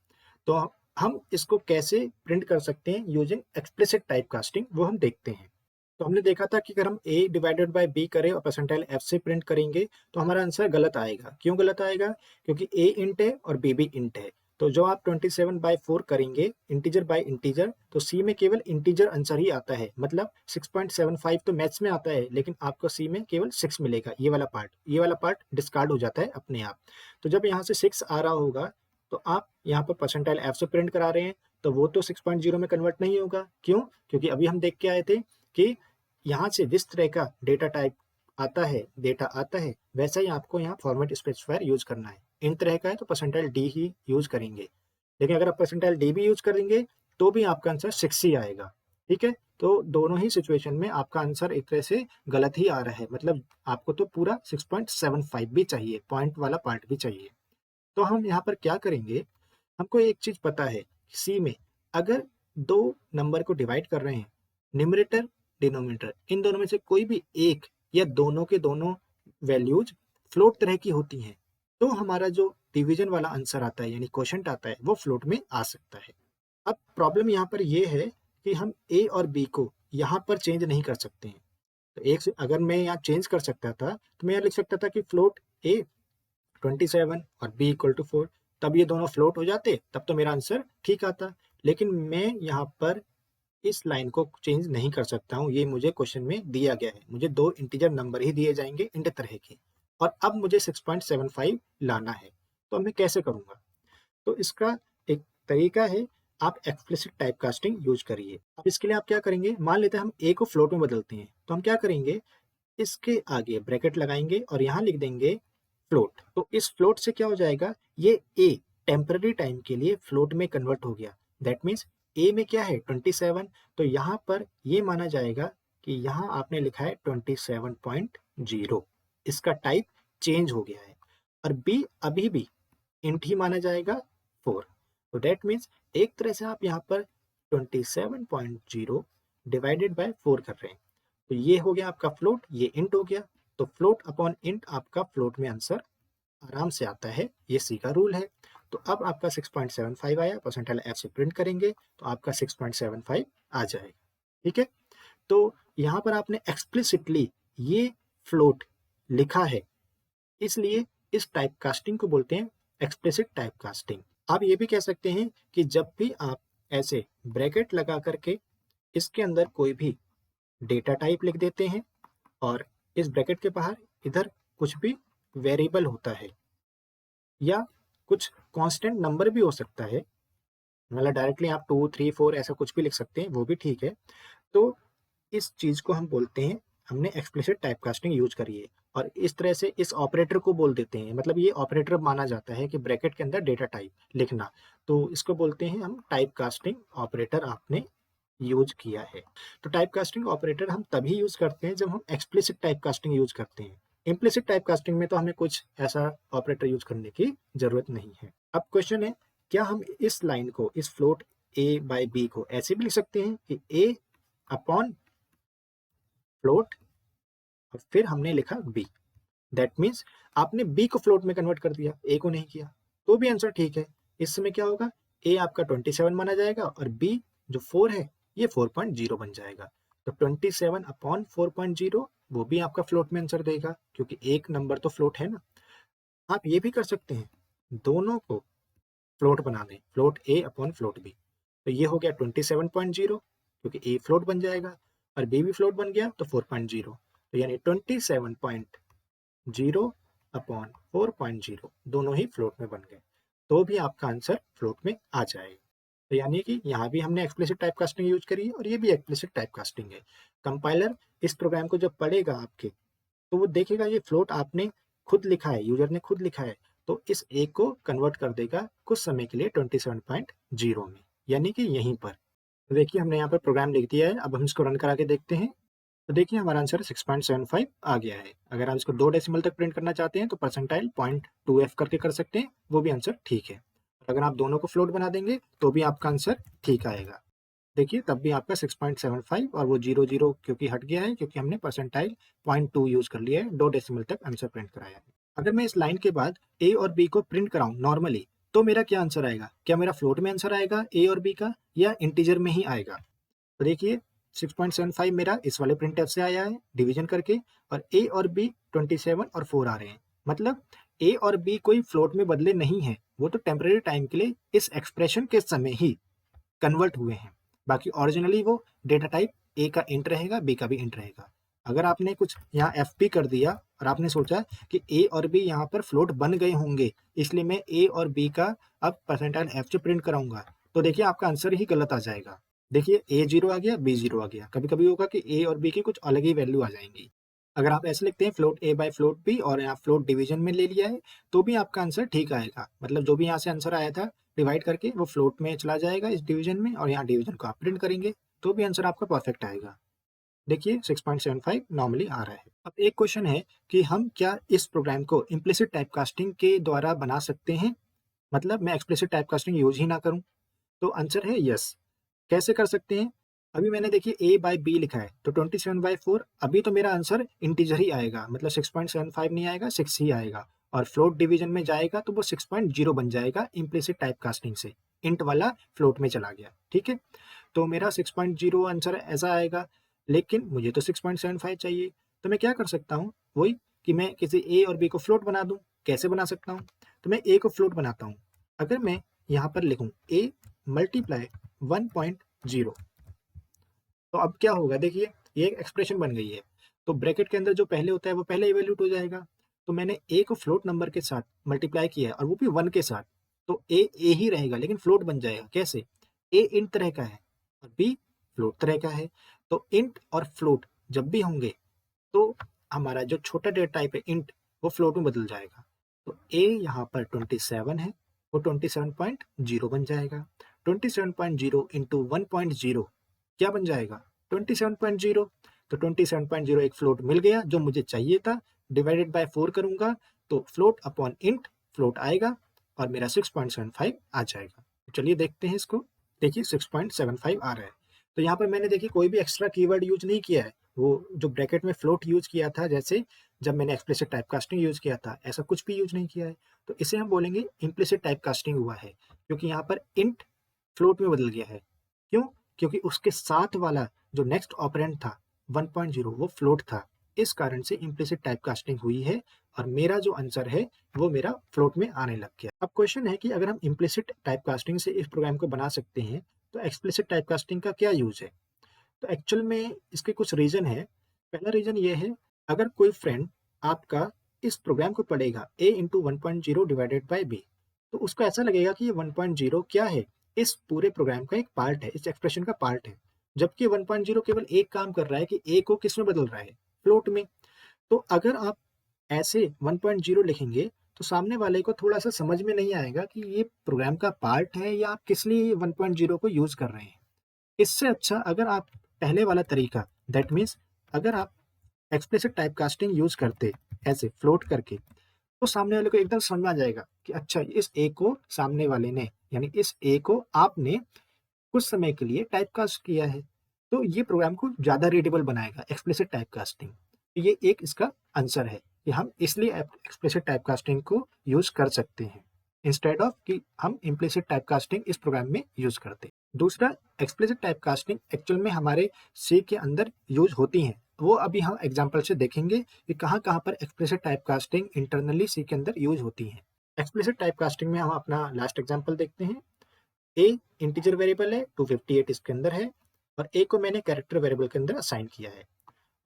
तो हम इसको कैसे प्रिंट कर सकते हैं यूजिंग एक्सप्लिसिट टाइप कास्टिंग, वो हम देखते हैं। तो हमने देखा था कि अगर हम a डिवाइडेड बाय b करें और परसेंटाइल f से प्रिंट करेंगे तो हमारा आंसर गलत आएगा। क्यों गलत आएगा? क्योंकि a इंट है और b भी इंट है। तो जो आप 27/4 करेंगे इंटीजर बाय इंटीजर, तो c में केवल इंटीजर आंसर ही आता है, मतलब 6.75 तो मैथ्स में आता है, लेकिन आपको c में केवल 6 मिलेगा। ये वाला पार्ट डिस्कार्ड हो जाता है अपने आप। तो जब यहाँ से 6 आ रहा होगा तो आप यहाँ पर परसेंटाइल f से प्रिंट करा रहे हैं, तो वो तो 6.0 में कन्वर्ट नहीं होगा। क्यों? क्योंकि अभी हम देख के आए थे कि यहाँ से जिस तरह का डेटा आता है वैसा ही आपको यहाँ फॉर्मेट स्पेसिफायर यूज करना है। इन तरह का है तो परसेंटाइल डी ही यूज करेंगे, लेकिन अगर आप परसेंटाइल डी भी यूज करेंगे तो भी आपका आंसर 6 ही आएगा। ठीक है, तो दोनों ही सिचुएशन में आपका आंसर एक तरह से गलत ही आ रहा है, मतलब आपको तो पूरा 6.75 भी चाहिए, पॉइंट वाला पार्ट भी चाहिए। तो हम यहाँ पर क्या करेंगे, हमको एक चीज पता है, सी में अगर दो नंबर को डिवाइड कर रहे हैं, न्यूमरेटर डिनोमिनेटर इन दोनों में से कोई भी एक या दोनों के दोनों वैल्यूज फ्लोट तरह की होती हैं, तो हमारा जो डिवीजन वाला आंसर आता है यानी क्वोशंट आता है वो फ्लोट में आ सकता है। अब प्रॉब्लम यहाँ पर ये है कि हम ए और बी को यहाँ पर चेंज नहीं कर सकते हैं। तो एक से अगर मैं यहाँ चेंज कर सकता था तो मैं यहाँ लिख सकता था कि फ्लोट ए 27 और बी इक्वल टू 4, तब ये दोनों फ्लोट हो जाते, तब तो मेरा आंसर ठीक आता। लेकिन मैं यहाँ पर इस लाइन को चेंज नहीं कर सकता हूँ, ये मुझे क्वेश्चन में दिया गया है, मुझे दो इंटीजर नंबर ही दिए जाएंगे इंट तरह के, और अब मुझे 6.75 लाना है। तो अब मैं कैसे करूँगा? तो इसका एक तरीका है, आप एक्सप्लिसिट टाइप कास्टिंग यूज करिए। अब इसके लिए आप क्या करेंगे, मान लेते हैं हम ए को फ्लोट में बदलते हैं, तो हम क्या करेंगे, इसके आगे ब्रैकेट लगाएंगे और यहाँ लिख देंगे फ्लोट। तो इस फ्लोट से क्या हो जाएगा, ये ए टेम्पररी टाइम के लिए फ्लोट में कन्वर्ट हो गया। दैट मीन्स ए में क्या है 27, तो यहाँ पर ये माना जाएगा कि यहाँ आपने लिखा है 27.0, इसका टाइप चेंज हो गया है। और बी अभी भी इंट ही माना जाएगा 4। तो दैट मीन्स एक तरह से आप यहाँ पर 27.0 डिवाइडेड बाय 4 कर रहे हैं, तो ये हो गया आपका फ्लोट, ये इंट हो गया। तो फ्लोट अपॉन इंट आपका फ्लोट में आंसर आराम से आता है, ये सी का रूल है। तो अब आपका 6.75 आया, परसेंटाइल एफ से प्रिंट करेंगे तो आपका 6.75 आ जाएगा। ठीक है, तो यहाँ पर आपने एक्सप्लिसिटली ये फ्लोट लिखा है, इसलिए इस टाइप कास्टिंग को बोलते हैं एक्सप्लिसिट टाइप कास्टिंग। आप ये भी कह सकते हैं कि जब भी आप ऐसे ब्रैकेट लगा करके इसके अंदर कोई भी डेटा टाइप लिख देते हैं और इस ब्रैकेट के बाहर इधर कुछ भी वेरिएबल होता है या कुछ कांस्टेंट नंबर भी हो सकता है, मतलब डायरेक्टली आप 2 3 4 ऐसा कुछ भी लिख सकते हैं, वो भी ठीक है। तो इस चीज को हम बोलते हैं, हमने एक्सप्लिसिट टाइपकास्टिंग यूज करी है, और इस तरह से इस ऑपरेटर को बोल देते हैं, मतलब ये ऑपरेटर माना जाता है कि ब्रैकेट के अंदर डेटा टाइप लिखना, तो इसको बोलते हैं हम टाइपकास्टिंग ऑपरेटर आपने यूज किया है। तो टाइपकास्टिंग ऑपरेटर हम तभी यूज करते हैं जब हम एक्सप्लिसिट टाइपकास्टिंग यूज करते हैं। इम्प्लिसिट टाइपकास्टिंग में तो हमें कुछ ऐसा ऑपरेटर यूज करने की जरूरत नहीं है। अब क्वेश्चन है, क्या हम इस लाइन को, इस फ्लोट ए बाई बी को ऐसे भी लिख सकते हैं कि ए अपॉन फ्लोट और फिर हमने लिखा बी, दैट मीन्स आपने बी को फ्लोट में कन्वर्ट कर दिया, ए को नहीं किया, तो भी आंसर ठीक है। इस समय क्या होगा, ए आपका 27 माना जाएगा और बी जो 4 है ये 4.0 बन जाएगा। तो 27 अपॉन 4.0 वो भी आपका फ्लोट में आंसर देगा, क्योंकि एक नंबर तो फ्लोट है ना। आप ये भी कर सकते हैं, दोनों को फ्लोट बना दें, फ्लोट ए अपॉन फ्लोट बी, तो ये हो गया 27.0, क्योंकि ए फ्लोट बन जाएगा और बी भी फ्लोट बन गया तो 4.0, तो यानी 27.0 अपॉन 4.0 दोनों ही फ्लोट में बन गए, तो भी आपका आंसर फ्लोट में आ जाएगा। तो यानी कि यहाँ भी हमने एक्सप्लिसिट टाइप कास्टिंग यूज करी है और ये भी एक्सप्लिसिट टाइप कास्टिंग है। कंपाइलर इस प्रोग्राम को जब पढ़ेगा आपके, तो वो देखेगा ये फ्लोट आपने खुद लिखा है, यूजर ने खुद लिखा है, तो इस ए को कन्वर्ट कर देगा कुछ समय के लिए 27.0 में, यानी कि यहीं पर। तो देखिए हमने यहाँ पर प्रोग्राम लिख दिया है, अब हम इसको रन करा के देखते हैं। तो देखिए हमारा आंसर 6.75 आ गया है। अगर आप इसको 2 डेसिमल तक प्रिंट करना चाहते हैं तो परसेंटाइल 0.2f करके कर सकते हैं, वो भी आंसर ठीक है। अगर आप दोनों को फ्लोट बना देंगे तो भी आपका आंसर ठीक आएगा। देखिए तब भी आपका 6.75 और वो 00 क्योंकि हट गया है, क्योंकि हमने परसेंटाइल 0.2 यूज कर लिया है, 2 डेसिमल तक आंसर प्रिंट कराया है। अगर मैं इस लाइन के बाद ए और बी को प्रिंट कराऊं नॉर्मली, तो मेरा क्या आंसर आएगा? क्या मेरा फ्लोट में आंसर आएगा ए और बी का, या इंटीजर में ही आएगा? तो देखिए 6.75 मेरा इस वाले प्रिंट से आया है डिवीजन करके, और ए और बी 27 और 4 आ रहे हैं, मतलब ए और बी कोई फ्लोट में बदले नहीं है, वो तो टेम्परेरी टाइम के लिए इस एक्सप्रेशन के समय ही कन्वर्ट हुए हैं। बाकी ओरिजिनली वो डेटा टाइप ए का इंट रहेगा, बी का भी इंट रहेगा। अगर आपने कुछ यहाँ एफ पी कर दिया और आपने सोचा कि ए और बी यहाँ पर फ्लोट बन गए होंगे, इसलिए मैं ए और बी का अब परसेंटाइल एफ से प्रिंट कराऊंगा, तो देखिए आपका आंसर ही गलत आ जाएगा। देखिए ए 0 आ गया, बी 0 आ गया, कभी कभी होगा कि ए और बी की कुछ अलग ही वैल्यू आ जाएंगी। अगर आप ऐसे लिखते हैं फ्लोट ए बाय फ्लोट बी और यहाँ फ्लोट डिवीजन में ले लिया है, तो भी आपका आंसर ठीक आएगा, मतलब जो भी यहाँ से आंसर आया था डिवाइड करके वो फ्लोट में चला जाएगा इस डिवीजन में, और यहाँ डिवीजन को आप प्रिंट करेंगे तो भी आंसर आपका परफेक्ट आएगा। देखिए 6.75 नॉर्मली आ रहा है। अब एक क्वेश्चन है कि हम क्या इस प्रोग्राम को इम्प्लिसिट टाइपकास्टिंग के द्वारा बना सकते हैं? मतलब मैं एक्सप्लिसिट टाइपकास्टिंग यूज ही ना करूं? तो आंसर है यस। कैसे कर सकते हैं? अभी मैंने देखिए a बाई बी लिखा है, तो 27/4 अभी तो मेरा आंसर इंटीजर ही आएगा, मतलब 6.75 नहीं आएगा, 6 ही आएगा। और फ्लोट डिवीजन में जाएगा तो वो 6.0 बन जाएगा इम्प्लिसिट टाइपकास्टिंग से। इंट वाला फ्लोट में चला गया, ठीक है? तो मेरा 6.0 आंसर ऐसा आएगा, लेकिन मुझे तो 6.75 चाहिए। तो मैं क्या कर सकता हूँ? वही कि मैं किसी ए और बी को फ्लोट बना दूँ। कैसे बना सकता हूँ? तो मैं ए को फ्लोट बनाता हूँ। अगर मैं यहाँ पर लिखूँ ए मल्टीप्लाई 1.0, तो अब क्या होगा देखिए, ये एक एक्सप्रेशन बन गई है। तो ब्रैकेट के अंदर जो पहले होता है वो पहले इवैल्यूएट हो जाएगा। तो मैंने ए को फ्लोट नंबर के साथ मल्टीप्लाई किया है और वो भी 1 के साथ। तो ए ही रहेगा, लेकिन फ्लोट बन जाएगा। कैसे? ए इंट तरह का है और बी फ्लोट तरह का है। तो इंट और फ्लोट जब भी होंगे तो हमारा जो छोटा डेटा टाइप है इंट, वो फ्लोट में बदल जाएगा। तो ए यहाँ पर 27 है, वो 27.0 बन जाएगा। 27.0 इंटू 1.0 क्या बन जाएगा? 27.0। तो 27.0 एक फ्लोट मिल गया जो मुझे चाहिए था। डिवाइडेड बाय 4 करूंगा तो फ्लोट अपॉन इंट फ्लोट आएगा और मेरा 6.75 आ जाएगा। तो चलिए देखते हैं इसको। देखिए 6.75 आ रहा है। तो यहाँ पर मैंने देखिए कोई भी एक्स्ट्रा कीवर्ड यूज नहीं किया है। वो जो ब्रैकेट में फ्लोट यूज किया था, जैसे जब मैंने एक्सप्लिसिट टाइपकास्टिंग यूज किया था, ऐसा कुछ भी यूज नहीं किया है। तो इसे हम बोलेंगे इम्प्लिसिट टाइपकास्टिंग हुआ है, क्योंकि यहाँ पर इंट फ्लोट में बदल गया है। क्यों? क्योंकि उसके साथ वाला जो नेक्स्ट ऑपरेंड था 1.0 वो फ्लोट था। इस कारण से इम्प्लिसिट टाइपकास्टिंग हुई है और मेरा जो आंसर है वो मेरा फ्लोट में आने लग गया। अब क्वेश्चन है कि अगर हम इम्प्लिसिट टाइपकास्टिंग से इस प्रोग्राम को बना सकते हैं, तो एक्सप्लिसिट टाइपकास्टिंग का क्या यूज है? तो एक्चुअल में इसके कुछ रीजन है। पहला रीजन ये है, अगर कोई फ्रेंड आपका इस प्रोग्राम को पढ़ेगा a into 1.0 divided by b, तो उसको ऐसा लगेगा कि ये 1.0 क्या है, इस पूरे प्रोग्राम का एक पार्ट है, इस एक्सप्रेशन का पार्ट है। जबकि 1.0 केवल एक काम कर रहा है कि a को किस में बदल रहा है? फ्लोट में। तो अगर आप ऐसे 1.0 लिखेंगे तो सामने वाले को थोड़ा सा समझ में नहीं आएगा कि ये प्रोग्राम का पार्ट है या आप किस लिए 1.0 को यूज कर रहे हैं। इससे अच्छा अगर आप पहले वाला तरीका, दैट मीन्स अगर आप एक्सप्लिसिट टाइपकास्टिंग यूज करते ऐसे फ्लोट करके, तो सामने वाले को एकदम समझ में आ जाएगा कि अच्छा इस ए को सामने वाले ने, यानी इस ए को आपने कुछ समय के लिए टाइपकास्ट किया है। तो ये प्रोग्राम को ज़्यादा रीडेबल बनाएगा एक्सप्लिसिट टाइपकास्टिंग। ये एक इसका आंसर है कि हम इसलिए एक्सप्लिसिट टाइपकास्टिंग को यूज कर सकते हैं इंस्टेड ऑफ कि हम इम्प्लिसिट टाइपकास्टिंग इस प्रोग्राम में यूज करते हैं। दूसरा, एक्सप्लिसिट टाइपकास्टिंग एक्चुअल में हमारे सी के अंदर यूज होती हैं। वो अभी हम एग्जाम्पल से देखेंगे कि कहाँ कहाँ पर एक्सप्लिसिट टाइपकास्टिंग इंटरनली सी के अंदर यूज होती है। एक्सप्लिसिट टाइपकास्टिंग में हम अपना लास्ट एग्जाम्पल देखते हैं। ए इंटीजर वेरिएबल है, 258 इसके अंदर है और ए को मैंने कैरेक्टर वेरिएबल के अंदर असाइन किया है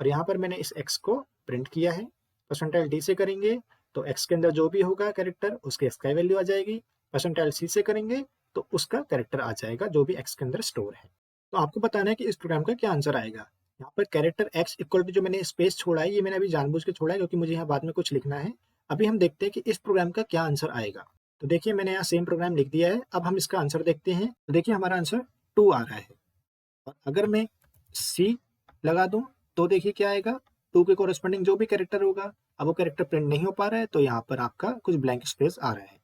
और यहाँ पर मैंने इस एक्स को प्रिंट किया है। परसेंटाइल डी से करेंगे तो एक्स के अंदर जो भी होगा कैरेक्टर, उसके एक्स का वैल्यू आ जाएगी। परसेंटाइल सी से करेंगे तो उसका कैरेक्टर आ जाएगा जो भी एक्स के अंदर स्टोर है। तो आपको बताना है कि इस प्रोग्राम का क्या आंसर आएगा। यहाँ पर कैरेक्टर एक्स इक्वल टू जो मैंने स्पेस छोड़ा है, ये मैंने अभी जानबूझ के छोड़ा है क्योंकि मुझे यहाँ बाद में कुछ लिखना है। अभी हम देखते हैं कि इस प्रोग्राम का क्या आंसर आएगा। तो देखिए मैंने यहाँ सेम प्रोग्राम लिख दिया है। अब हम इसका आंसर देखते हैं। तो देखिए हमारा आंसर 2 आ रहा है और अगर मैं सी लगा दूं तो देखिए क्या आएगा, 2 के कोरस्पॉन्डिंग जो भी कैरेक्टर होगा। अब वो कैरेक्टर प्रिंट नहीं हो पा रहा है तो यहाँ पर आपका कुछ ब्लैंक स्पेस आ रहा है।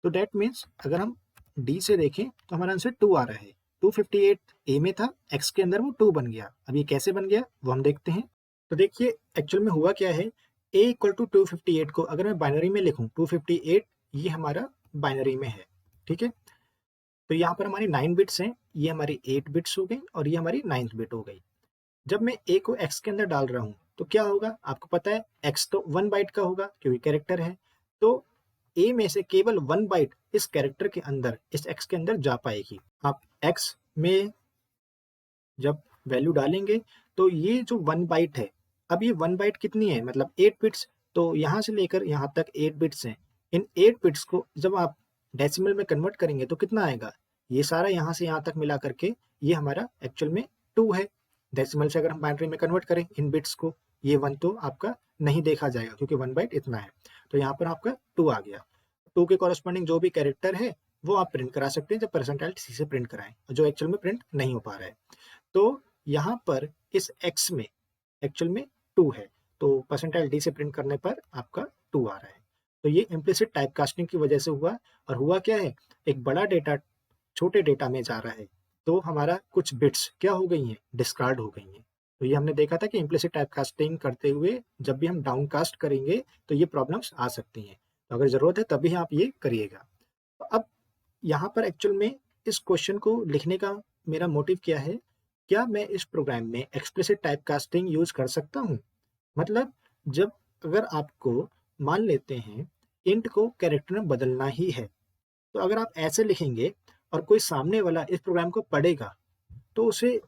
तो डेट मीन्स अगर हम डी से देखें तो हमारा आंसर 2 आ रहा है। 258 ए में था, एक्स के अंदर वो 2 बन गया। अब ये कैसे बन गया वो हम देखते हैं। तो देखिए एक्चुअल में हुआ क्या है, ए इक्वल टू 258 को अगर मैं बाइनरी में लिखूं, 258 ये हमारा बाइनरी में है, ठीक है। तो यहाँ पर हमारी 9 बिट्स हैं, ये हमारी 8 बिट्स हो गई और ये हमारी 9th बिट हो गई। जब मैं ए को एक्स के अंदर डाल रहा हूँ तो क्या होगा, आपको पता है एक्स तो 1 बाइट का होगा क्योंकि कैरेक्टर है। तो ए में से केवल 1 बाइट इस कैरेक्टर के अंदर, इस एक्स के अंदर जा पाएगी। आप एक्स में जब वैल्यू डालेंगे तो ये जो 1 बाइट है, अब ये 1 बाइट कितनी है, मतलब 8 बिट्स। तो यहाँ से लेकर यहाँ तक 8 बिट्स हैं। इन 8 बिट्स को जब आप डेसिमल में कन्वर्ट करेंगे तो कितना आएगा, ये सारा यहाँ से यहाँ तक मिला करके ये हमारा एक्चुअल में 2 है। डेसिमल से अगर हम बाइनरी में कन्वर्ट करें इन बिट्स को, ये 1 तो आपका नहीं देखा जाएगा क्योंकि 1 बाइट इतना है। तो यहाँ पर आपका 2 आ गया। 2 के कॉरस्पॉन्डिंग जो भी कैरेक्टर है वो आप प्रिंट करा सकते हैं जब परसेंटाइल सी से प्रिंट कराएं, जो एक्चुअल में प्रिंट नहीं हो पा रहा है। तो यहाँ पर इस x में एक्चुअल में 2 है, तो परसेंटाइल डी से प्रिंट करने पर आपका 2 आ रहा है। तो ये इम्प्लिसिट टाइपकास्टिंग की वजह से हुआ। और हुआ क्या है, एक बड़ा डेटा छोटे डेटा में जा रहा है, तो हमारा कुछ बिट्स क्या हो गई हैं, डिस्कार्ड हो गई हैं। तो ये हमने देखा था कि इम्प्लिसिट टाइपकास्टिंग करते हुए जब भी हम डाउनकास्ट करेंगे तो ये प्रॉब्लम्स आ सकती हैं। तो अगर ज़रूरत है तभी आप ये करिएगा। तो अब यहाँ पर एक्चुअल में इस क्वेश्चन को लिखने का मेरा मोटिव क्या है, क्या मैं इस प्रोग्राम में एक्सप्लिसिट टाइपकास्टिंग यूज़ कर सकता हूँ? मतलब जब अगर आपको मान लेते हैं इंट को कैरेक्टर में बदलना ही है, तो अगर आप ऐसे लिखेंगे और कोई सामने वाला इस प्रोग्राम को पढ़ेगा तो उसे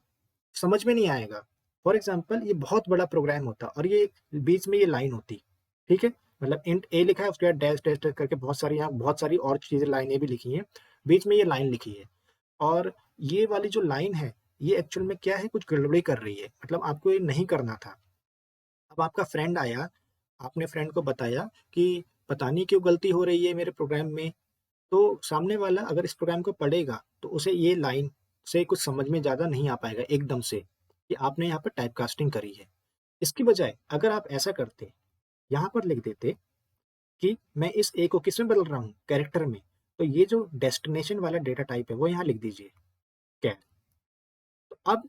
समझ में नहीं आएगा। फॉर एग्जाम्पल ये बहुत बड़ा प्रोग्राम होता और ये बीच में ये लाइन होती, ठीक है, मतलब इंट ए लिखा है उसके बाद डैश डैश डैश करके बहुत सारी यहाँ बहुत सारी और चीज़ें लाइनें भी लिखी हैं, बीच में ये लाइन लिखी है और ये वाली जो लाइन है ये एक्चुअल में क्या है, कुछ गड़बड़ी कर रही है, मतलब आपको ये नहीं करना था। अब आपका फ्रेंड आया, आपने फ्रेंड को बताया कि पता नहीं क्यों गलती हो रही है मेरे प्रोग्राम में, तो सामने वाला अगर इस प्रोग्राम को पढ़ेगा तो उसे ये लाइन से कुछ समझ में ज़्यादा नहीं आ पाएगा एकदम से कि आपने यहाँ पर टाइपकास्टिंग करी है। इसकी बजाय अगर आप ऐसा करते, यहाँ पर लिख देते कि मैं इस ए को किस में बदल रहा हूँ, कैरेक्टर में, तो ये जो डेस्टिनेशन वाला डेटा टाइप है वो यहाँ लिख दीजिए, कैर। तो अब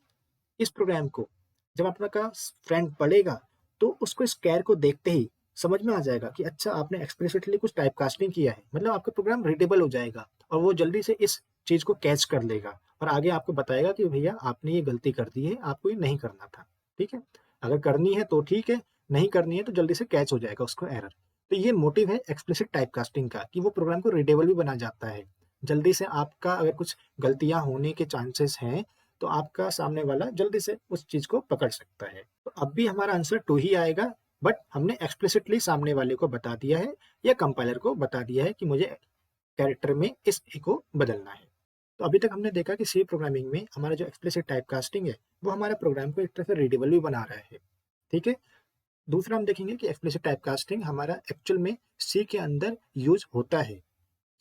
इस प्रोग्राम को जब आपका फ्रेंड पढ़ेगा तो उसको इस कैर को देखते ही समझ में आ जाएगा कि अच्छा आपने एक्सप्लिसिटली कुछ टाइपकास्टिंग किया है, मतलब आपका प्रोग्राम रीडेबल हो जाएगा और वो जल्दी से इस चीज़ को कैच कर लेगा और आगे आपको बताएगा कि भैया आपने ये गलती कर दी है, आपको ये नहीं करना था। ठीक है, अगर करनी है तो ठीक है, नहीं करनी है तो जल्दी से कैच हो जाएगा उसको एरर। तो ये मोटिव है एक्सप्लिसिट टाइपकास्टिंग का कि वो प्रोग्राम को रीडेबल भी बना जाता है। जल्दी से आपका अगर कुछ गलतियां होने के चांसेस हैं तो आपका सामने वाला जल्दी से उस चीज को पकड़ सकता है। तो अब भी हमारा आंसर 2 ही आएगा, बट हमने एक्सप्लिसिटली सामने वाले को बता दिया है या कंपाइलर को बता दिया है कि मुझे कैरेक्टर में इस ए को बदलना है। तो अभी तक हमने देखा कि सी प्रोग्रामिंग में हमारा जो एक्सप्लिसिट टाइपकास्टिंग है वो हमारे प्रोग्राम को एक तरह से रीडेबल भी बना रहा है। ठीक है, दूसरा हम देखेंगे कि एक्सप्लिसिट टाइपकास्टिंग हमारा एक्चुअल में सी के अंदर यूज होता है,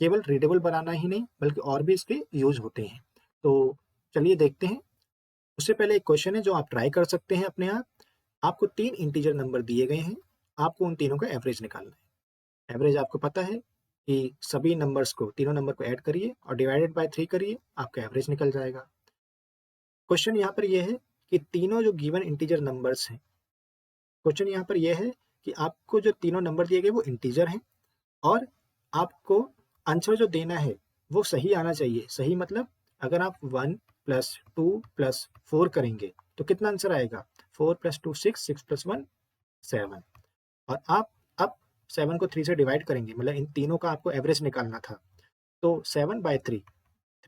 केवल रीडेबल बनाना ही नहीं बल्कि और भी इसके यूज होते हैं। तो चलिए देखते हैं। उससे पहले एक क्वेश्चन है जो आप ट्राई कर सकते हैं अपने आप। आपको 3 इंटीजर नंबर दिए गए हैं, आपको उन तीनों का एवरेज निकालना है। एवरेज आपको पता है कि सभी नंबर्स को, तीनों नंबर को ऐड करिए और डिवाइडेड बाय 3 करिए, आपका एवरेज निकल जाएगा। क्वेश्चन यहाँ पर यह है कि तीनों जो गिवन इंटीजर नंबर्स हैं, क्वेश्चन यहाँ पर यह है कि आपको जो तीनों नंबर दिए गए वो इंटीजर हैं और आपको आंसर जो देना है वो सही आना चाहिए। सही मतलब अगर आप 1 प्लस 2 प्लस 4 करेंगे तो कितना आंसर आएगा, 4 प्लस 2 6, 6 प्लस 1 7। और आप अब 7 को 3 से डिवाइड करेंगे, मतलब इन तीनों का आपको एवरेज निकालना था, तो 7 बाई 3,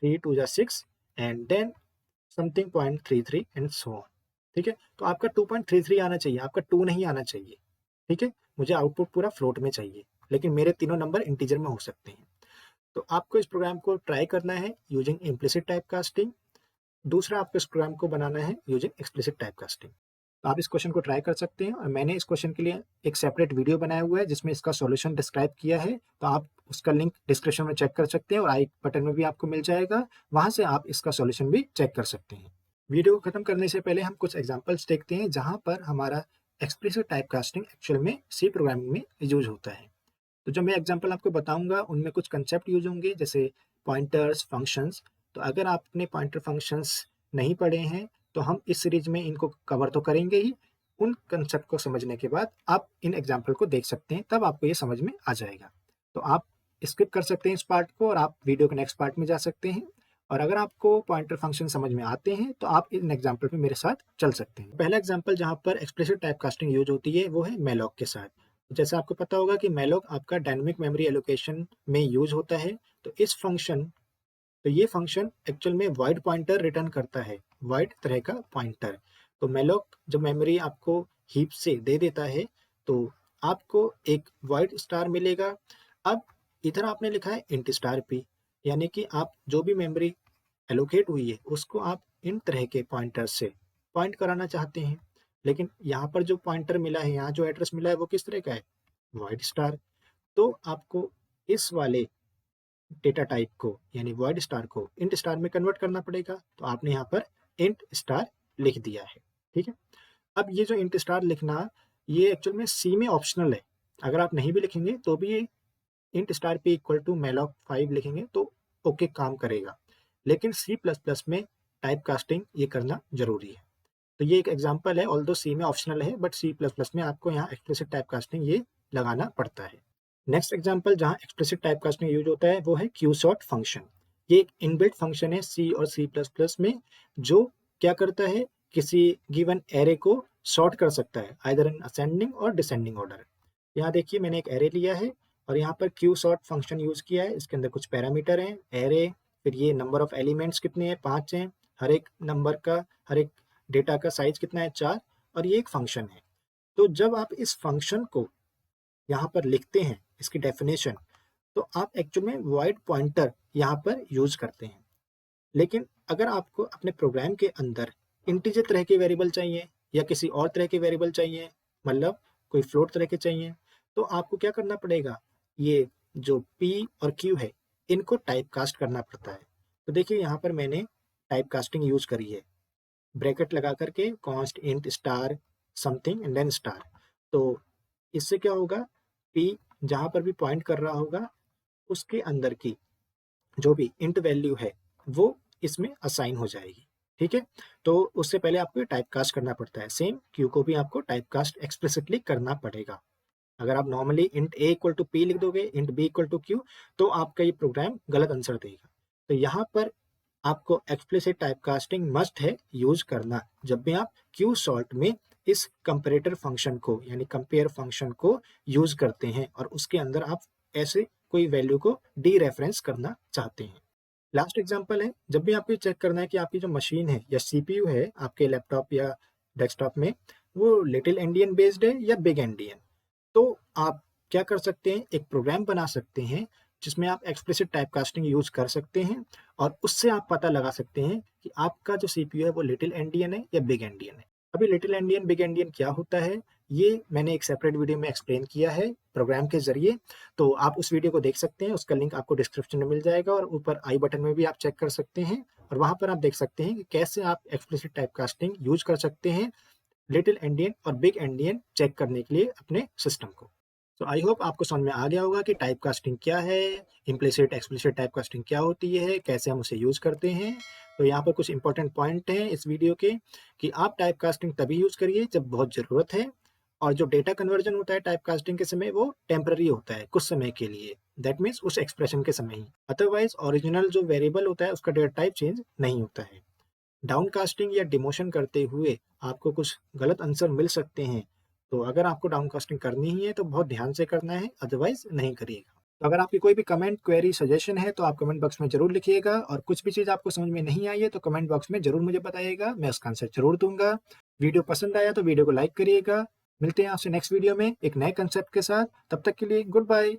3 टू जा 6 and then something 0.33 and so on. ठीक है, तो आपका 2.33 आना चाहिए, आपका 2 नहीं आना चाहिए। ठीक है, मुझे आउटपुट पूरा फ्लोट में चाहिए, लेकिन मेरे तीनों नंबर इंटीजर में हो सकते हैं। तो आपको इस प्रोग्राम को ट्राई करना है यूजिंग इम्प्लिसिट टाइपकास्टिंग। दूसरा आपको इस प्रोग्राम को बनाना है यूजिंग एक्सप्लिसिट टाइपकास्टिंग। तो आप इस क्वेश्चन को ट्राई कर सकते हैं और मैंने इस क्वेश्चन के लिए एक सेपरेट वीडियो बनाया हुआ है जिसमें इसका सॉल्यूशन डिस्क्राइब किया है, तो आप उसका लिंक डिस्क्रिप्शन में चेक कर सकते हैं और आई बटन में भी आपको मिल जाएगा, वहां से आप इसका सॉल्यूशन भी चेक कर सकते हैं। वीडियो को खत्म करने से पहले हम कुछ एग्जांपल्स देखते हैं जहां पर हमारा एक्सप्लिसिट टाइपकास्टिंग एक्चुअल में सी प्रोग्रामिंग में यूज होता है। तो जो मैं एग्जांपल आपको बताऊंगा उनमें कुछ कंसेप्ट यूज होंगे जैसे पॉइंटर्स, फंक्शंस। तो अगर आपने पॉइंटर फंक्शंस नहीं पढ़े हैं तो हम इस सीरीज में इनको कवर तो करेंगे ही। उन कंसेप्ट को समझने के बाद आप इन एग्जाम्पल को देख सकते हैं, तब आपको ये समझ में आ जाएगा। तो आप स्किप कर सकते हैं इस पार्ट को और आप वीडियो के नेक्स्ट पार्ट में जा सकते हैं। और अगर आपको पॉइंटर फंक्शन समझ में आते हैं तो आप इन एग्जाम्पल में मेरे साथ चल सकते हैं। पहला एग्जाम्पल जहाँ पर एक्सप्लिसिट टाइपकास्टिंग यूज होती है वो है मैलॉक के साथ। जैसे आपको पता होगा कि मैलॉक आपका डायनेमिक मेमोरी एलोकेशन में यूज होता है। तो इस फंक्शन तो ये फंक्शन एक्चुअल में वाइड पॉइंटर रिटर्न करता है, वाइड तरह का पॉइंटर। तो मैलॉक जब मेमोरी आपको हीप से दे देता है तो आपको एक वाइड स्टार मिलेगा। अब इधर आपने लिखा है इंट स्टार पी, यानी कि आप जो भी मेमोरी एलोकेट हुई है उसको आप इन तरह के पॉइंटर से पॉइंट कराना चाहते हैं। लेकिन यहाँ पर जो पॉइंटर मिला है, यहाँ जो एड्रेस मिला है वो किस तरह का है, वाइड स्टार। तो आपको इस वाले डेटा टाइप को यानी वॉइड स्टार को इंट स्टार में कन्वर्ट करना पड़ेगा। तो आपने यहाँ पर इंट स्टार लिख दिया है, ठीक है। अब ये जो इंट स्टार लिखना, ये एक्चुअल में सी में ऑप्शनल है। अगर आप नहीं भी लिखेंगे तो भी ये int star p equal to malloc 5 लिखेंगे तो ओके काम करेगा। लेकिन सी प्लस प्लस में टाइप कास्टिंग ये करना जरूरी है। तो ये एक एग्जांपल है, ऑल्दो सी में ऑप्शनल है बट सी प्लस प्लस में आपको यहाँ एक्सप्लिसिट टाइप कास्टिंग ये लगाना पड़ता है। नेक्स्ट एग्जांपल जहाँ एक्सप्लिसिट टाइप कास्टिंग यूज होता है वो है क्यूसॉर्ट फंक्शन। ये एक इनबिल्ट फंक्शन है सी और सी प्लस प्लस में, जो क्या करता है, किसी गिवन एरे को सॉर्ट कर सकता है आइदर इन असेंडिंग और डिसेंडिंग ऑर्डर। यहाँ देखिए मैंने एक एरे लिया है और यहाँ पर क्यू सॉर्ट फंक्शन यूज किया है। इसके अंदर कुछ पैरामीटर हैं, एरे, फिर ये नंबर ऑफ एलिमेंट्स कितने हैं, 5 हैं, हर एक नंबर का, हर एक डेटा का साइज कितना है, 4, और ये एक फंक्शन है। तो जब आप इस फंक्शन को यहाँ पर लिखते हैं, इसकी डेफिनेशन, तो आप एक्चुअल में वॉइड पॉइंटर यहाँ पर यूज करते हैं। लेकिन अगर आपको अपने प्रोग्राम के अंदर इंटीजर तरह के वेरिएबल चाहिए या किसी और तरह के वेरिएबल चाहिए, मतलब कोई फ्लोट तरह के चाहिए, तो आपको क्या करना पड़ेगा, ये जो p और q है इनको टाइप कास्ट करना पड़ता है। तो देखिए यहाँ पर मैंने टाइप कास्टिंग यूज करी है, ब्रैकेट लगा करके const int star something and then star. तो इससे क्या होगा, p जहाँ पर भी पॉइंट कर रहा होगा उसके अंदर की जो भी इंट वैल्यू है वो इसमें असाइन हो जाएगी, ठीक है। तो उससे पहले आपको टाइप कास्ट करना पड़ता है। सेम क्यू को भी आपको टाइप कास्ट एक्सप्लिसिटली करना पड़ेगा। अगर आप normally int a equal to p लिख दोगे, int b equal to q, तो आपका ये प्रोग्राम गलत आंसर देगा। तो यहाँ पर आपको एक्सप्लिसिट टाइप कास्टिंग मस्ट है यूज करना जब भी आप क्यू सॉर्ट में इस कंपेरेटर फंक्शन को यानी कंपेयर फंक्शन को यूज करते हैं और उसके अंदर आप ऐसे कोई वैल्यू को डी रेफरेंस करना चाहते हैं। लास्ट एग्जांपल है, जब भी आपको चेक करना है कि आपकी जो मशीन है या सीपीयू है आपके लैपटॉप या डेस्कटॉप में, वो लिटिल एंडियन बेस्ड है या बिग एंडियन, तो आप क्या कर सकते हैं, एक प्रोग्राम बना सकते हैं जिसमें आप एक्सप्लिसिट टाइप कास्टिंग यूज कर सकते हैं और उससे आप पता लगा सकते हैं कि आपका जो सीपीयू है वो लिटिल एंडियन है या बिग एंडियन है। अभी लिटिल एंडियन बिग एंडियन क्या होता है ये मैंने एक सेपरेट वीडियो में एक्सप्लेन किया है प्रोग्राम के जरिए, तो आप उस वीडियो को देख सकते हैं, उसका लिंक आपको डिस्क्रिप्शन में मिल जाएगा और ऊपर आई बटन में भी आप चेक कर सकते हैं और वहां पर आप देख सकते हैं कि कैसे आप एक्सप्लिसिट टाइप कास्टिंग यूज कर सकते हैं लिटिल एंडियन और बिग एंडियन चेक करने के लिए अपने सिस्टम को। तो आई होप आपको समझ में आ गया होगा कि टाइप कास्टिंग क्या है, इम्प्लिसिट एक्सप्लिसिट टाइप कास्टिंग क्या होती है, कैसे हम उसे यूज करते हैं। तो यहाँ पर कुछ इंपॉर्टेंट पॉइंट हैं इस वीडियो के कि आप टाइप कास्टिंग तभी यूज करिए जब बहुत जरूरत है, और जो डेटा कन्वर्जन होता है टाइप कास्टिंग के समय वो टेम्पररी होता है, कुछ समय के लिए, दैट मीन्स उस एक्सप्रेशन के समय ही। अदरवाइज ओरिजिनल जो वेरिएबल होता है उसका डेटा टाइप चेंज नहीं होता है। डाउनकास्टिंग या डिमोशन करते हुए आपको कुछ गलत आंसर मिल सकते हैं, तो अगर आपको डाउनकास्टिंग करनी ही है तो बहुत ध्यान से करना है, अदरवाइज नहीं करिएगा। तो अगर आपकी कोई भी कमेंट, क्वेरी, सजेशन है तो आप कमेंट बॉक्स में जरूर लिखिएगा, और कुछ भी चीज़ आपको समझ में नहीं आई है तो कमेंट बॉक्स में जरूर मुझे बताइएगा, मैं उसका आंसर जरूर दूंगा। वीडियो पसंद आया तो वीडियो को लाइक करिएगा। मिलते हैं आपसे नेक्स्ट वीडियो में एक नए कंसेप्ट के साथ, तब तक के लिए गुड बाय।